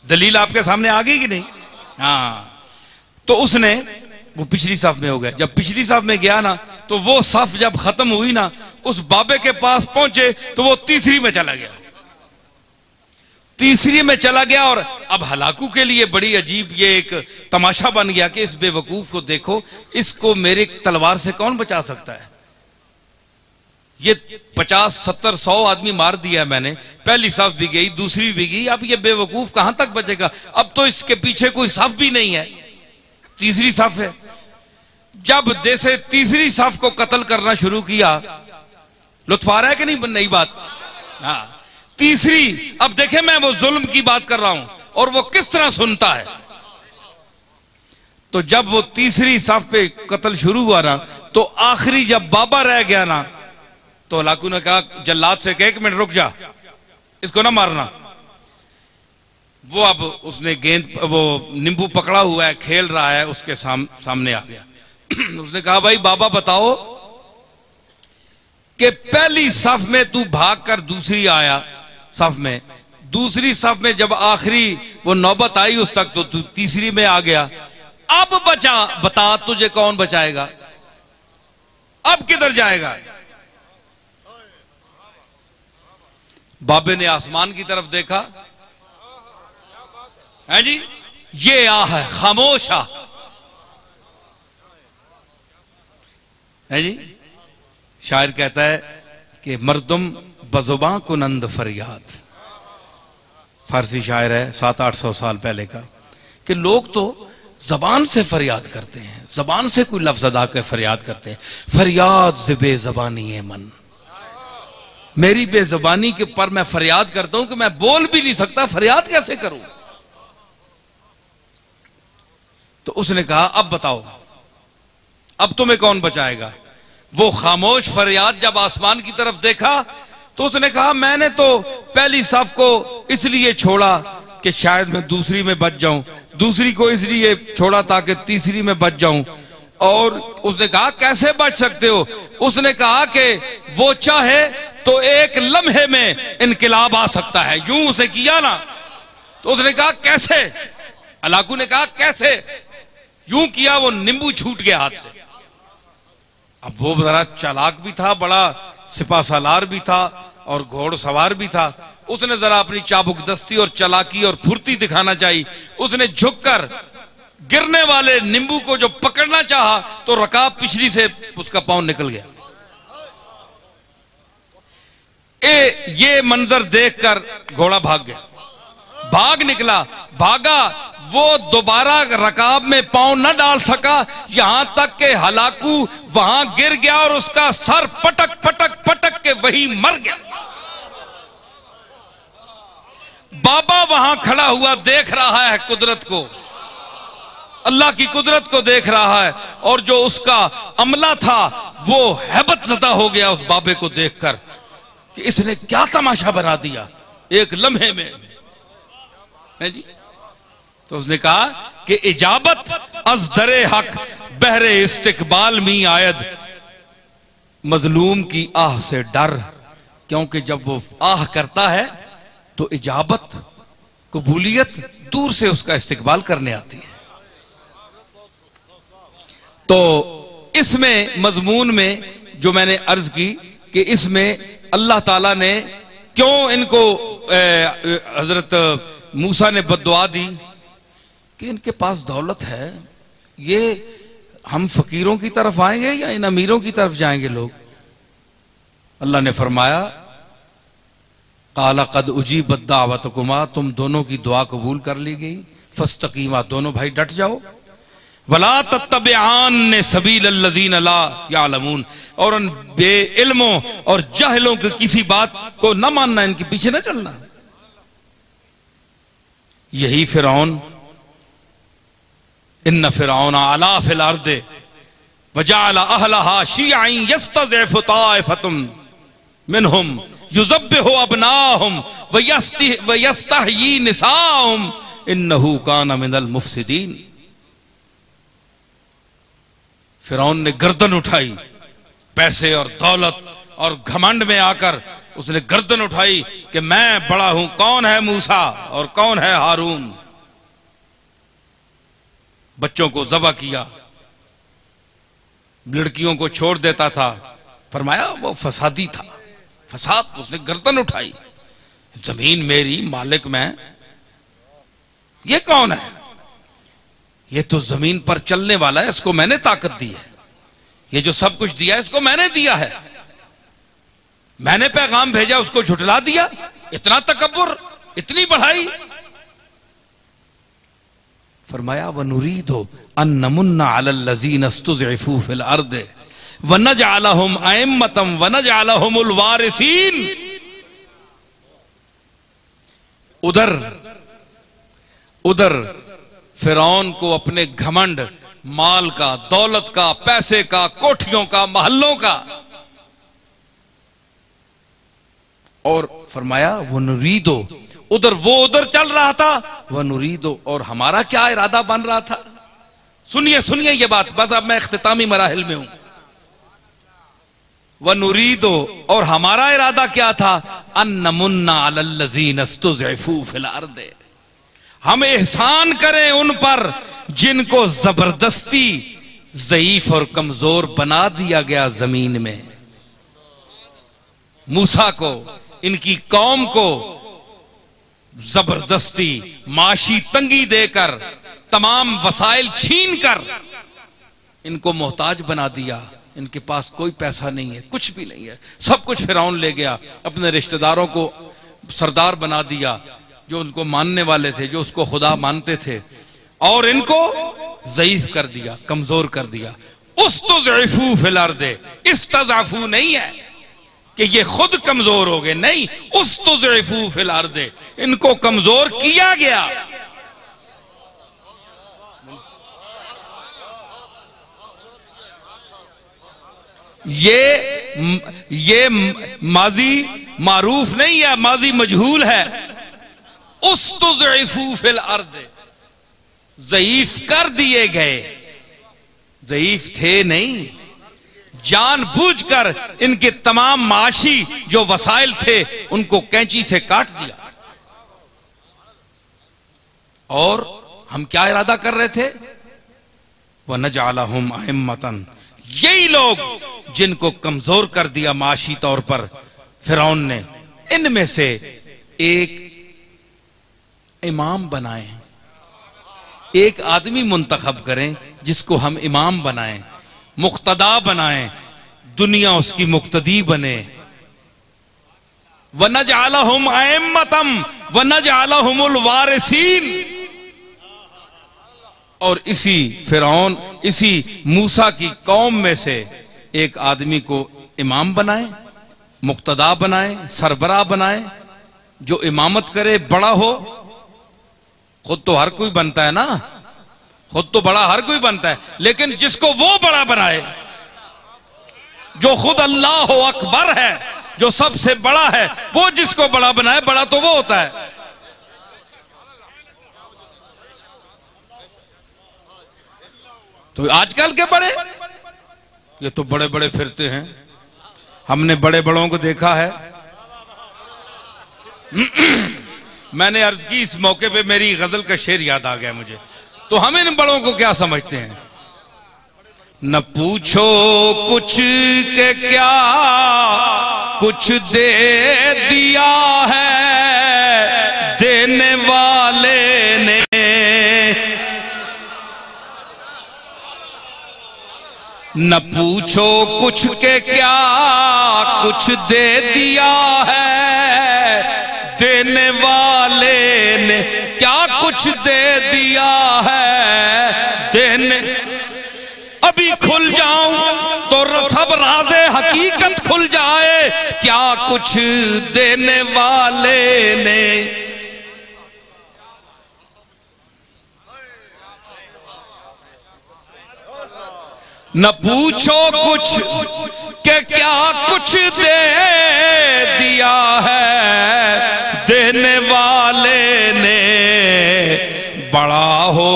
दलील आपके सामने आ गई कि नहीं? हाँ, तो उसने वो पिछली सफ में हो गया। जब पिछली सफ में गया ना तो वो सफ जब खत्म हुई ना, उस बाबे के पास पहुंचे तो वो तीसरी में चला गया, तीसरी में चला गया। और अब हलाकू के लिए बड़ी अजीब ये एक तमाशा बन गया कि इस बेवकूफ को देखो, इसको मेरे तलवार से कौन बचा सकता है? ये 50, 70, 100 आदमी मार दिया मैंने, पहली सफ भी गई, दूसरी भी गई, अब ये बेवकूफ कहां तक बचेगा? अब तो इसके पीछे कोई सफ भी नहीं है, तीसरी सफ है। जब जैसे तीसरी सफ को कत्ल करना शुरू किया, लुत्फ आ रहा है कि नहीं? नई बात। हाँ तीसरी, अब देखे मैं वो जुल्म की बात कर रहा हूं और वो किस तरह सुनता है। तो जब वो तीसरी सफ पे कत्ल शुरू हुआ ना, तो आखिरी जब बाबा रह गया ना, तो हलाकू ने कहा जल्लाद से कि 1 मिनट रुक जा, इसको ना मारना। वो अब उसने गेंद, वो नींबू पकड़ा हुआ है, खेल रहा है, उसके सामने आ गया। उसने कहा भाई बाबा बताओ कि पहली सफ में तू भागकर दूसरी आया सफ में, दूसरी सफ में जब आखिरी वो नौबत आई उस तक तो तू तीसरी में आ गया, अब बता तुझे कौन बचाएगा? अब किधर जाएगा? बाबे ने आसमान की तरफ देखा, है जी, ये आ है खामोश आ, है जी। शायर कहता है कि मर्दुम बजुबां कुनंद फरियाद, फारसी शायर है 700-800 साल पहले का, कि लोग तो जबान से फरियाद करते हैं, जबान से कोई लफ्ज अदा कर फरियाद करते हैं। फरियाद से बेजबानी है मन, मेरी बेजबानी के पर मैं फरियाद करता हूं कि मैं बोल भी नहीं सकता, फरियाद कैसे करूं। तो उसने कहा अब बताओ, अब तुम्हें कौन बचाएगा। वो खामोश फरियाद जब आसमान की तरफ देखा तो उसने कहा मैंने तो पहली सफ को इसलिए छोड़ा कि शायद मैं दूसरी में बच जाऊं, दूसरी को इसलिए छोड़ा ताकि तीसरी में बच जाऊं। और उसने कहा कैसे बच सकते हो। उसने कहा कि वो चाहे तो एक लम्हे में इनकलाब आ सकता है। यूं उसे किया ना, तो उसने कहा कैसे। अलाकू ने कहा कैसे। यूं किया, वो नींबू छूट गया हाथ से। अब वो जरा चालाक भी था, बड़ा सिपा सालार भी था और घोड़सवार भी था। उसने जरा अपनी चाबुकदस्ती और चालाकी और फुर्ती दिखाना चाहिए। उसने झुककर गिरने वाले नींबू को जो पकड़ना चाहा तो रकाब पिछली से उसका पांव निकल गया। ये मंजर देखकर घोड़ा भाग गया, भाग निकला, भागा। वो दोबारा रकाब में पांव न डाल सका, यहां तक के हलाकू वहां गिर गया और उसका सर पटक पटक पटक के वहीं मर गया। बाबा वहां खड़ा हुआ देख रहा है कुदरत को, अल्लाह की कुदरत को देख रहा है। और जो उसका अमला था वो हैबत ज़दा हो गया उस बाबे को देखकर कि इसने क्या तमाशा बना दिया एक लम्हे में, है जी। तो उसने कहा कि इजाबत अज दरे हक बहरे इस्तिकबाल मी आयद, मजलूम की आह से डर, क्योंकि जब वो आह करता है तो इजाबत कबूलियत दूर से उसका इस्तिकबाल करने आती है। तो इसमें मजमून में जो मैंने अर्ज की कि इसमें अल्लाह ताला ने क्यों इनको हजरत मूसा ने बद्दुआ दी कि इनके पास दौलत है, ये हम फकीरों की तरफ आएंगे या इन अमीरों की तरफ जाएंगे लोग। अल्लाह ने फरमाया काला कद उजीबत दावतकुमा, तुम दोनों की दुआ कबूल कर ली गई। फस्तकीमा, दोनों भाई डट जाओ। वला तत्तबिआन सबील लजीन ला यालमून, और उन बेइल्मों और जाहिलों की किसी बात को न मानना, इनके पीछे न चलना। यही फिरौन, इन्न फिरौन अला फिल अर्दे वजअल अहलहा शियअन यस्तज़इफु ताइफतुम मिनहुम युज़ब्बिहु अबनाहुम व यस्तहयी निसाहुम इन्नहु कान मिनल मुफसिदीन। फिरौन ने गर्दन उठाई, पैसे और दौलत और घमंड में आकर उसने गर्दन उठाई कि मैं बड़ा हूं, कौन है मूसा और कौन है हारून। बच्चों को ज़बह किया, लड़कियों को छोड़ देता था। फरमाया वो फसादी था, फसाद। उसने गर्दन उठाई, जमीन मेरी, मालिक मैं, ये कौन है। ये तो जमीन पर चलने वाला है, इसको मैंने ताकत दी है, ये जो सब कुछ दिया है इसको मैंने दिया है, मैंने पैगाम भेजा उसको झुठला दिया। इतना तकब्बुर, इतनी बढ़ाई। फरमाया वनुरीदु अन नमुन्ना अलल लज़ीना इस्तुज़इफू फिल अर्द व नजअलहुम अइम्मतम व नजअलहुमुल वारिसीन। उधर फिरौन को अपने घमंड, माल का, दौलत का, पैसे का, कोठियों का, महलों का, और फरमाया वो नुरीदो, उधर चल रहा था, वह नुरीदो, और हमारा क्या इरादा बन रहा था। सुनिए सुनिए ये बात, बस अब मैं इख्तितामी मराहिल में हूं। वह नुरीदो, और हमारा इरादा क्या था, अन नमुन्ना अलल लज़ीना इस्तुज़इफू फिल अर्द, हम एहसान करें उन पर जिनको जबरदस्ती ज़ईफ और कमजोर बना दिया गया जमीन में। मूसा को, इनकी कौम को जबरदस्ती माशी तंगी देकर, तमाम वसाइल छीन कर इनको मोहताज बना दिया। इनके पास कोई पैसा नहीं है, कुछ भी नहीं है, सब कुछ फिरौन ले गया। अपने रिश्तेदारों को सरदार बना दिया, जो उनको मानने वाले थे, जो उसको खुदा मानते थे, और इनको ज़ईफ कर दिया, कमजोर कर दिया। उस्तज़इफू फिल अर्दे, इस्तज़अफू नहीं है कि ये खुद कमजोर हो गए, नहीं, उस्तज़इफू फिल अर्दे, इनको कमजोर किया गया। ये माजी मारूफ नहीं है, माजी मजहूल है। उस्तज़इफू फिल अर्दे, ज़ईफ कर दिए गए, ज़ईफ थे नहीं, जानबूझकर इनके तमाम माशी जो वसाइल थे उनको कैंची से काट दिया। और हम क्या इरादा कर रहे थे? वनजअलहुम अइम्मतन, यही लोग जिनको कमजोर कर दिया माशी तौर पर फिरौन ने, इनमें से एक इमाम बनाए, एक आदमी मुंतखब करें जिसको हम इमाम बनाएं, मुक्तदा बनाएं, दुनिया उसकी मुक्तदी बने। वनजअलहुम अइम्मतम वनजअलहुमुल वारिसीन, और इसी फिरौन, इसी मूसा की कौम में से एक आदमी को इमाम बनाए, मुक्तदा बनाए, सरबराह बनाए, जो इमामत करे, बड़ा हो। खुद तो हर कोई बनता है ना, खुद तो बड़ा हर कोई बनता है, लेकिन जिसको वो बड़ा बनाए, जो खुद अल्लाह अकबर है, जो सबसे बड़ा है, वो जिसको बड़ा बनाए, बड़ा तो वो होता है। तो आजकल के बड़े, ये तो बड़े बड़े फिरते हैं, हमने बड़े बड़ों को देखा है। मैंने अर्ज की, इस मौके पे मेरी गजल का शेर याद आ गया मुझे। तो हम इन बड़ों को क्या समझते हैं? न पूछो कुछ के क्या कुछ दे दिया है देने वाले ने, न पूछो कुछ के क्या कुछ दे दिया है देने वाले ने, क्या कुछ दे दिया है देने। अभी खुल जाऊं तो सब राज़े हकीकत खुल जाए, क्या कुछ देने वाले ने। न पूछो कुछ के क्या कुछ दे दिया है देने वाले ने, बड़ा हो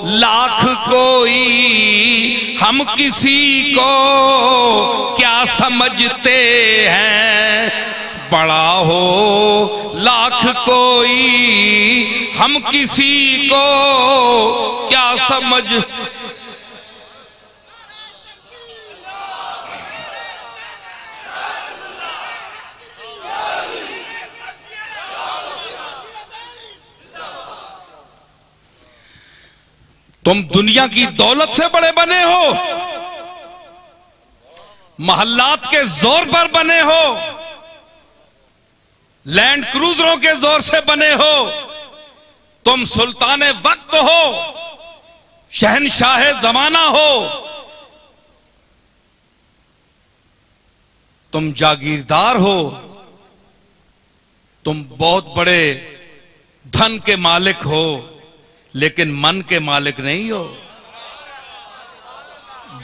लाख कोई हम किसी को क्या समझते हैं, बड़ा हो लाख कोई हम किसी को क्या समझ। तुम दुनिया की दौलत से बड़े बने हो, महल्लात के जोर पर बने हो, लैंड क्रूजरों के जोर से बने हो, तुम सुल्तान वक्त हो, शहनशाह जमाना हो, तुम जागीरदार हो, तुम बहुत बड़े धन के मालिक हो, लेकिन मन के मालिक नहीं हो।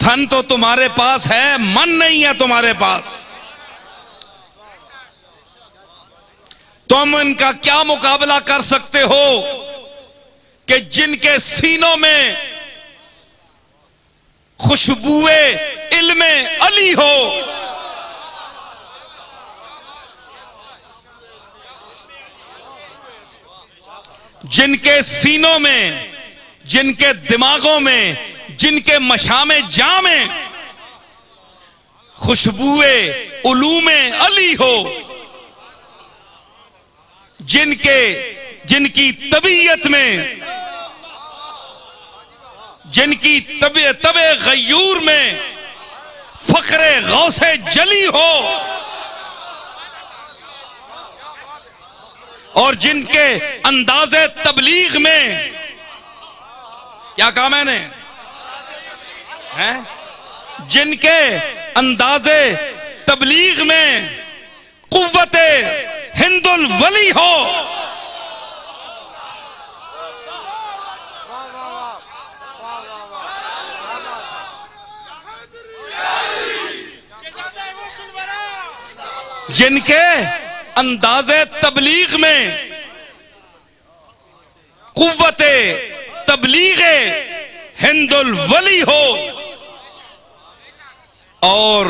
धन तो तुम्हारे पास है, मन नहीं है तुम्हारे पास। तुम इनका क्या मुकाबला कर सकते हो कि जिनके सीनों में खुशबुए इल्मे अली हो, जिनके सीनों में, जिनके दिमागों में, जिनके मशामे जा में खुशबुए उलूमे अली हो, जिनकी तबीयत में, जिनकी तबे गयूर में फखरे गौसे जली हो, और और जिनके अंदाजे तबलीग में, क्या कहा मैंने, हैं, जिनके अंदाजे तबलीग में कुव्वते हिंदुल वली हो, जिनके अंदाजे तबलीग में कुव्वते तबलीगे हिंदुल वली हो, और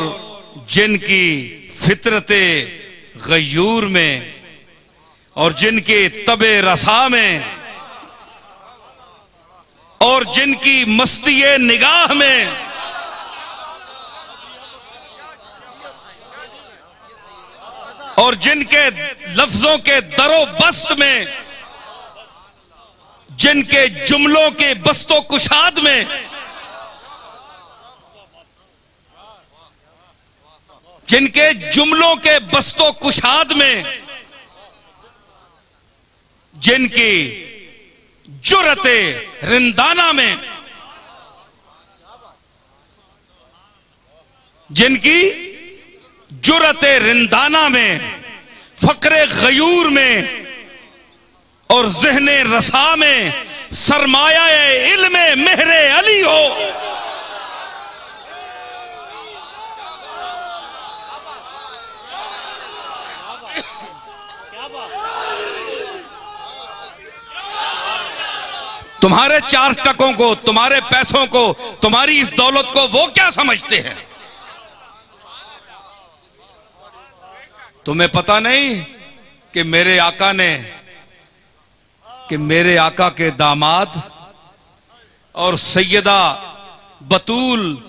जिनकी फितरते गयूर में और जिनके तबे रसा में और जिनकी मस्तीए निगाह में और जिनके लफ्जों के दरो बस्त में, जिनके जुमलों के बस्तो कुशाद में, जिनके जुमलों के बस्तो कुशाद में, जिनकी जुरते रिंदाना में, जिनकी जुरते रिंदाना में, फक्रे गयूर में और ज़हने रसा में सरमाया इल्मे मेहरे अली हो। तुम्हारे चार टकों को, तुम्हारे पैसों को, तुम्हारी इस दौलत को वो क्या समझते हैं? तुम्हें पता नहीं कि मेरे आका के दामाद और सैयदा बतूल,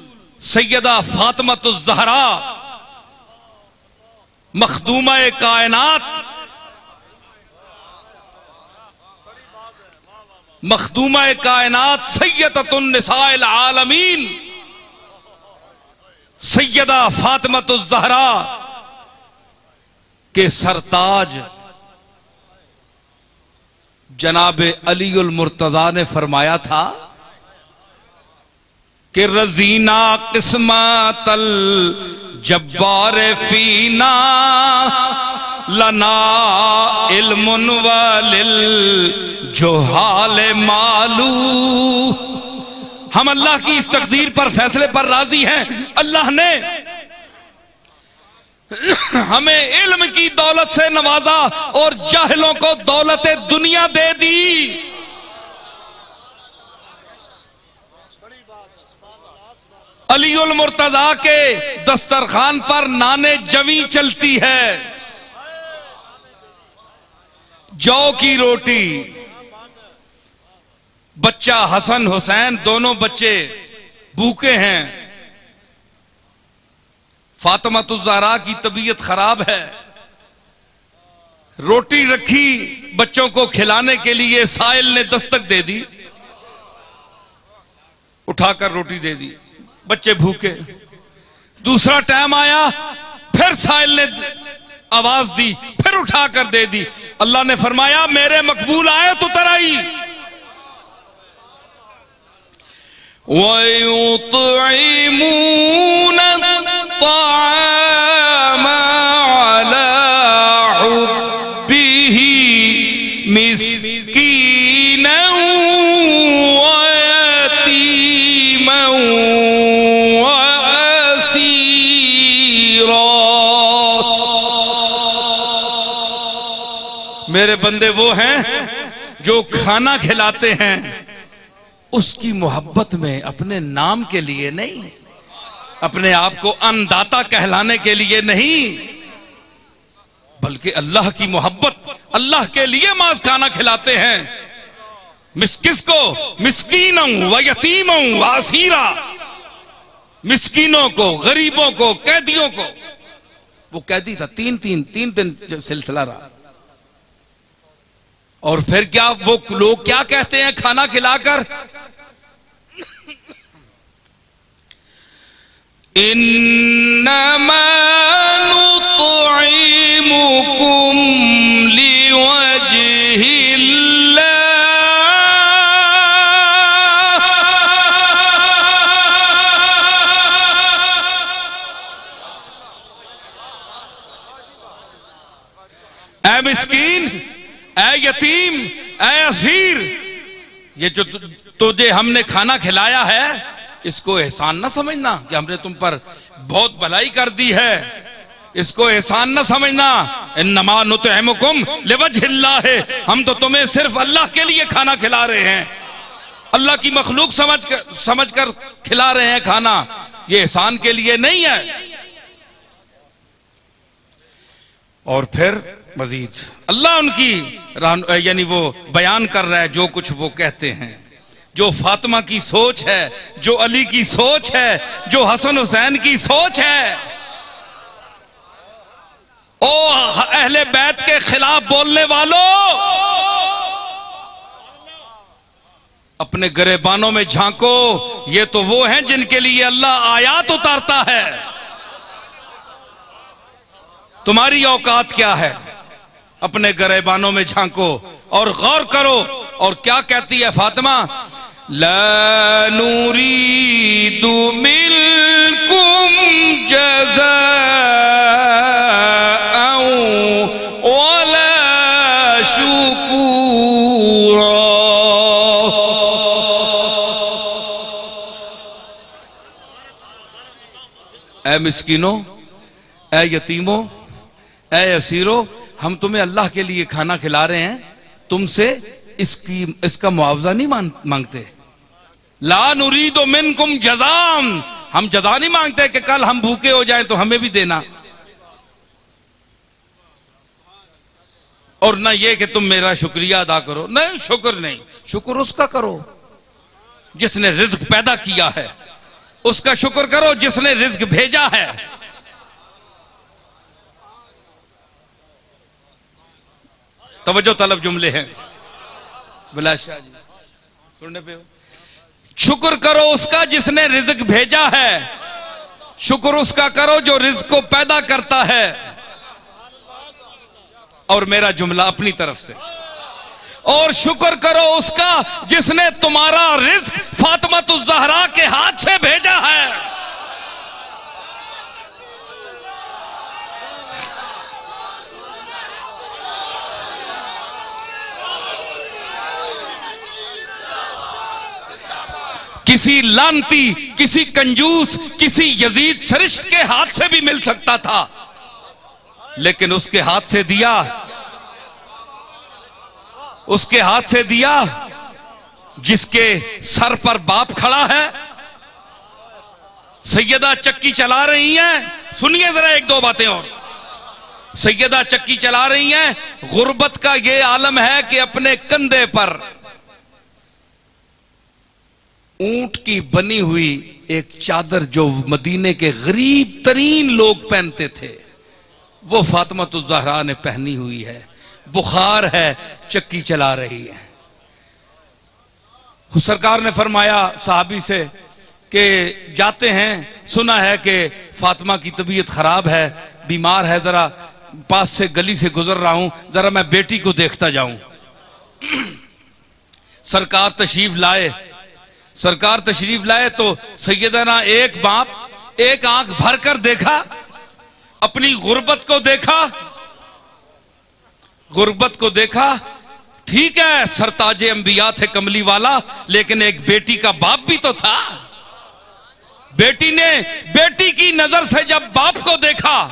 सैयदा फातिमातुज़ ज़हरा, मखदूमा-ए कायनात, मखदूमा-ए कायनात, सैयदतुन निसाइल आलमीन, सैयदा फातिमातुज़ ज़हरा के सरताज जनाब अलीउल मुर्तजा ने फरमाया था कि रजीना किस्मतल जब्बार फीना लना इल्मुन वलिल जुहाल मालू। हम अल्लाह की इस तकदीर पर, फैसले पर राजी हैं। अल्लाह ने हमें इल्म की दौलत से नवाजा और जाहिलों को दौलत दुनिया दे दी। अलीउल मुर्तजा के दस्तरखान पर नाने जवी चलती है, जौ की रोटी। बच्चा हसन हुसैन दोनों बच्चे भूखे हैं। फातिमातुज़ ज़हरा की तबीयत खराब है। रोटी रखी बच्चों को खिलाने के लिए, साइल ने दस्तक दे दी, उठाकर रोटी दे दी, बच्चे भूखे। दूसरा टाइम आया, फिर साइल ने आवाज दी, फिर उठाकर दे दी। अल्लाह ने फरमाया मेरे मकबूल आए तो तराई। वयुतईमून अत्ताअम अला हुब्बिही मिस्कीनन व यतीमन व असीरा। मेरे बंदे वो हैं जो खाना खिलाते हैं उसकी मोहब्बत में, अपने नाम के लिए नहीं, अपने आप को अन्नदाता कहलाने के लिए नहीं, बल्कि अल्लाह की मोहब्बत, अल्लाह के लिए मांस खाना खिलाते हैं। किसको? मिस्कीनों व यतीमों व असीरा, मिस्कीनों को, गरीबों को, कैदियों को। वो कैदी था, तीन दिन सिलसिला रहा। और फिर क्या वो लोग क्या कहते हैं खाना खिलाकर? इन्नमा नुतइमुकुम लिवजहिल्लाह लिवजहिल्लाह। ऐ मिस्कीन, ऐ यतीम, ऐ असीर, ये जो तुझे हमने खाना खिलाया है इसको एहसान न समझना कि हमने तुम पर बहुत भलाई कर दी है, इसको एहसान न समझना। इन्नमा नुतइमुकुम लिवजहिल्लाह, हम तो तुम्हें सिर्फ अल्लाह के लिए खाना खिला रहे हैं, अल्लाह की मखलूक समझ कर खिला रहे हैं खाना, ये एहसान के लिए नहीं है। और फिर मजीद अल्लाह उनकी यानी वो बयान कर रहा है जो कुछ वो कहते हैं, जो फातिमा की सोच है, जो अली की सोच है, जो हसन हुसैन की सोच है। ओ अहले बैत के खिलाफ बोलने वालों, अपने गिरेबानों में झांको, ये तो वो हैं जिनके लिए अल्लाह आयात उतारता है। तुम्हारी औकात क्या है? अपने गिरेबानों में झांको और गौर करो। और क्या कहती है फातिमा? ला नूरीदु मिनकुम जज़ाअन वला शुकूरा। ऐ मिस्कीनों, ऐ यतीमों, ऐ असीरों, हम तुम्हें अल्लाह के लिए खाना खिला रहे हैं, तुमसे इसका मुआवजा नहीं मांगते। ला नुरीदु मिनकुम जज़ान, हम जज़ा नहीं मांगते कि कल हम भूखे हो जाएं तो हमें भी देना, और ना ये कि तुम मेरा शुक्रिया अदा करो। नहीं, शुक्र नहीं, शुक्र उसका करो जिसने रिज्क पैदा किया है, उसका शुक्र करो जिसने रिज्क भेजा है। तवज्जो तलब जुमले हैं बिलाश शाह जी, सुनने पे हो। शुक्र करो उसका जिसने रिज्क भेजा है, शुक्र उसका करो जो रिज्क को पैदा करता है। और मेरा जुमला अपनी तरफ से, और शुक्र करो उसका जिसने तुम्हारा रिज्क फातिमातुज़ ज़हरा के हाथ से भेजा है। किसी लानती, किसी कंजूस, किसी यजीद सरिश्त के हाथ से भी मिल सकता था, लेकिन उसके हाथ से दिया, उसके हाथ से दिया जिसके सर पर बाप खड़ा है। सैयदा चक्की चला रही हैं, सुनिए जरा एक दो बातें और। सैयदा चक्की चला रही हैं, गुर्बत का यह आलम है कि अपने कंधे पर ऊंट की बनी हुई एक चादर जो मदीने के गरीब तरीन लोग पहनते थे, वो फातिमातुज़ ज़हरा ने पहनी हुई है। बुखार है, चक्की चला रही है। सरकार ने फरमाया साहबी से कि जाते हैं, सुना है कि फातिमा की तबीयत खराब है, बीमार है, जरा पास से गली से गुजर रहा हूं, जरा मैं बेटी को देखता जाऊं। सरकार तशरीफ लाए, सरकार तशरीफ लाए तो सैयदना एक बाप एक आंख भर कर देखा, अपनी गुर्बत को देखा, गुर्बत को देखा। ठीक है, सरताजे अंबिया थे कमली वाला, लेकिन एक बेटी का बाप भी तो था। बेटी ने बेटी की नजर से जब बाप को देखा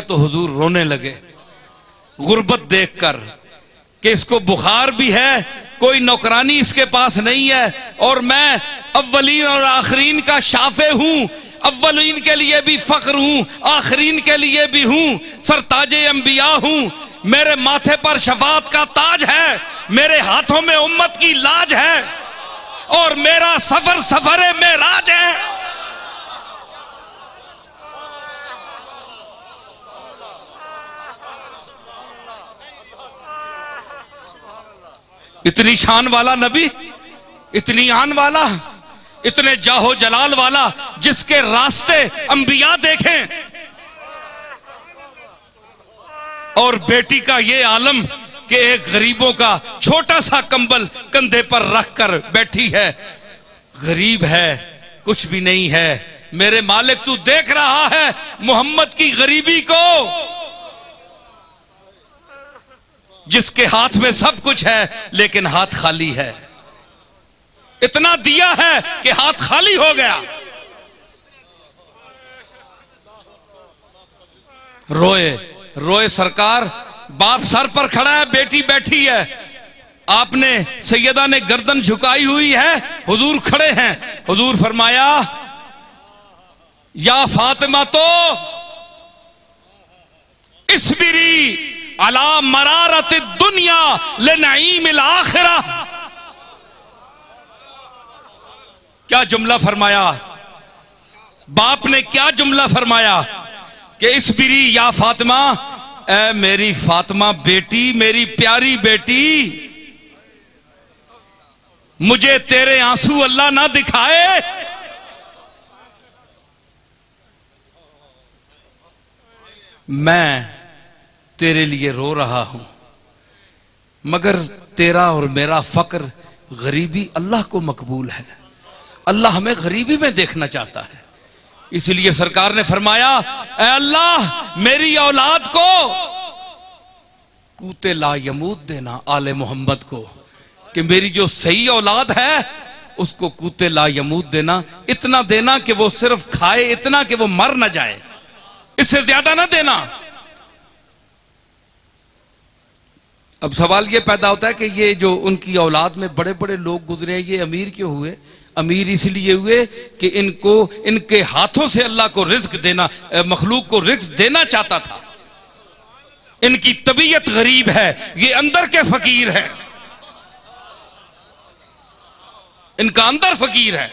तो हुजूर रोने लगे गुर्बत देखकर कि इसको बुखार भी है, कोई नौकरानी इसके पास नहीं है, और मैं अव्वलीन और आखरीन का शाफे हूं, अव्वलीन के लिए भी फख्र हूं, आखरीन के लिए भी हूं, सरताजे अंबिया हूं, मेरे माथे पर शफाअत का ताज है, मेरे हाथों में उम्मत की लाज है, और मेरा सफर सफरे मेराज है। इतनी शान वाला नबी, इतनी आन वाला, इतने जाहो जलाल वाला, जिसके रास्ते अंबिया देखें, और बेटी का ये आलम कि एक गरीबों का छोटा सा कंबल कंधे पर रखकर बैठी है, गरीब है, कुछ भी नहीं है। मेरे मालिक तू देख रहा है मोहम्मद की गरीबी को, जिसके हाथ में सब कुछ है लेकिन हाथ खाली है। इतना दिया है कि हाथ खाली हो गया। रोए रोए सरकार, बाप सर पर खड़ा है, बेटी बैठी है, आपने सैयदा ने गर्दन झुकाई हुई है, हुजूर खड़े हैं। हुजूर फरमाया या फातिमा तो इस्बिरी अला मरारत दुनिया ले नईमिल आखिरा। क्या जुमला फरमाया बाप ने, क्या जुमला फरमाया कि इस्बिरी या फातिमा, ए मेरी फातिमा बेटी, मेरी प्यारी बेटी, मुझे तेरे आंसू अल्लाह ना दिखाए। मैं तेरे लिए रो रहा हूं, मगर तेरा और मेरा फक्र, गरीबी अल्लाह को मकबूल है। अल्लाह हमें गरीबी में देखना चाहता है। इसलिए सरकार ने फरमाया, ऐ अल्लाह मेरी औलाद को कूते ला यमूद देना, आले मोहम्मद को, कि मेरी जो सही औलाद है उसको कूते ला यमूद देना। इतना देना कि वो सिर्फ खाए, इतना कि वो मर ना जाए, इससे ज्यादा ना देना। अब सवाल ये पैदा होता है कि ये जो उनकी औलाद में बड़े बड़े लोग गुजरे, ये अमीर क्यों हुए? अमीर इसलिए हुए कि इनको, इनके हाथों से अल्लाह को रिज्क देना, मखलूक को रिज्क देना चाहता था। इनकी तबीयत गरीब है, ये अंदर के फकीर है, इनका अंदर फकीर है।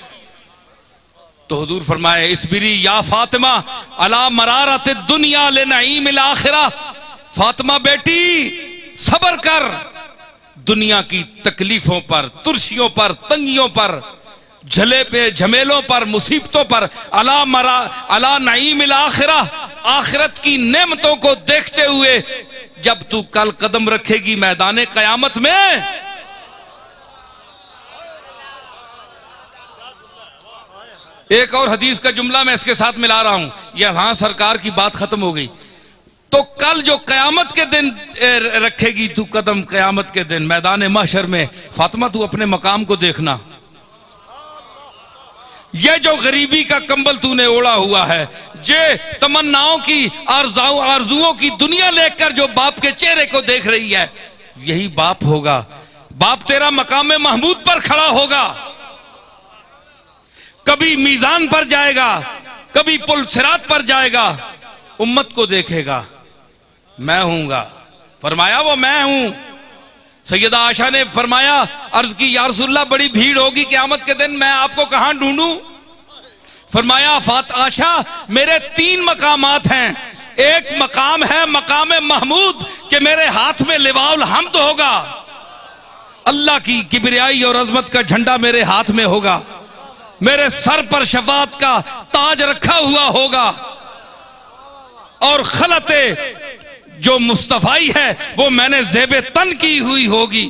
तो हुजूर फरमाए इस्बिरी या फातिमा अला मरारत दुनिया ले नईमिल आखिरा। फातिमा बेटी सब्र कर दुनिया की तकलीफों पर, तुर्शियों पर, तंगियों पर, झले पे झमेलों पर, मुसीबतों पर। अला नईमिल आखिरा, आखिरत की नेमतों को देखते हुए जब तू कल कदम रखेगी मैदान कयामत में, एक और हदीस का जुमला मैं इसके साथ मिला रहा हूं, यहां सरकार की बात खत्म हो गई। तो कल जो कयामत के दिन रखेगी तू कदम, कयामत के दिन मैदान महशर में, फातिमा तू अपने मकाम को देखना। ये जो गरीबी का कंबल तूने ओढ़ा हुआ है, जे तमन्नाओं की, आरजुओं की दुनिया लेकर जो बाप के चेहरे को देख रही है, यही बाप होगा। बाप तेरा मकाम महमूद पर खड़ा होगा, कभी मीजान पर जाएगा, कभी पुल सिरात पर जाएगा, उम्मत को देखेगा, मैं हूंगा। फरमाया वो मैं हूं। सैयदा आशा ने फरमाया, अर्ज की या रसूलल्लाह बड़ी भीड़ होगी क़यामत के दिन, मैं आपको कहां ढूंढूं? फरमाया आशा मेरे 3 मकामात हैं। एक मकाम है मकाम महमूद कि मेरे हाथ में लिवाउल हम्द होगा, अल्लाह की किबरियाई और अजमत का झंडा मेरे हाथ में होगा, मेरे सर पर शफाअत का ताज रखा हुआ होगा, और खलते जो मुस्तफाई है वो मैंने ज़ेबे तन की हुई होगी।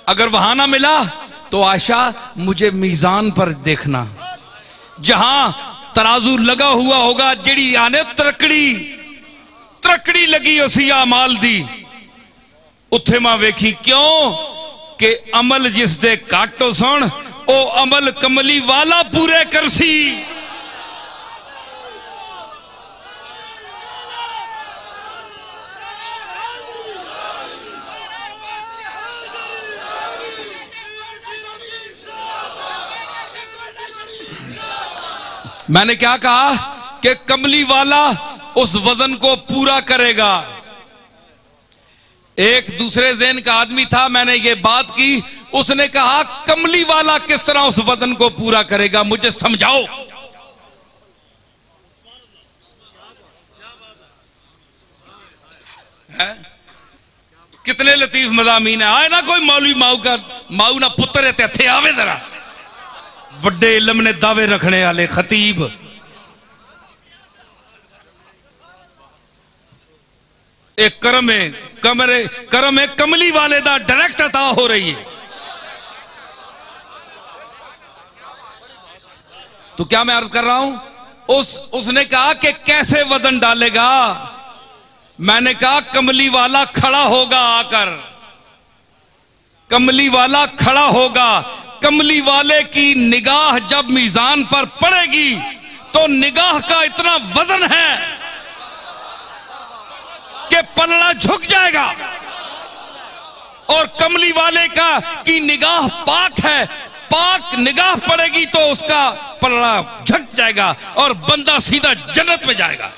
अगर वहां ना मिला तो आशा मुझे मीजान पर देखना, जहां तराजू लगा हुआ होगा, जिड़ी आने तरकड़ी लगी उसी अमाल दी, उत्थे मां वेखी। क्यों कि अमल जिस दे काटो सुन, ओ अमल कमली वाला पूरे करसी। मैंने क्या कहा कि कमली वाला उस वजन को पूरा करेगा। एक दूसरे ज़हन का आदमी था, मैंने ये बात की, उसने कहा कमली वाला किस तरह उस वजन को पूरा करेगा, मुझे समझाओ। है? कितने लतीफ मज़ामीन है। आए ना कोई मौलवी माऊ ना पुत्र है, थे आवे जरा, वड्डे इल्म ने दावे रखने वाले खतीब। एक करम कमली वाले दा डायरेक्ट अता हो रही है। तो क्या मैं अर्ज कर रहा हूं, उसने कहा कि कैसे वजन डालेगा। मैंने कहा कमली वाला खड़ा होगा आकर, कमली वाला खड़ा होगा। कमली वाले की निगाह जब मीजान पर पड़ेगी तो निगाह का इतना वजन है कि पलड़ा झुक जाएगा। और कमली वाले की निगाह पाक है, पाक निगाह पड़ेगी तो उसका पलड़ा झुक जाएगा और बंदा सीधा जन्नत में जाएगा।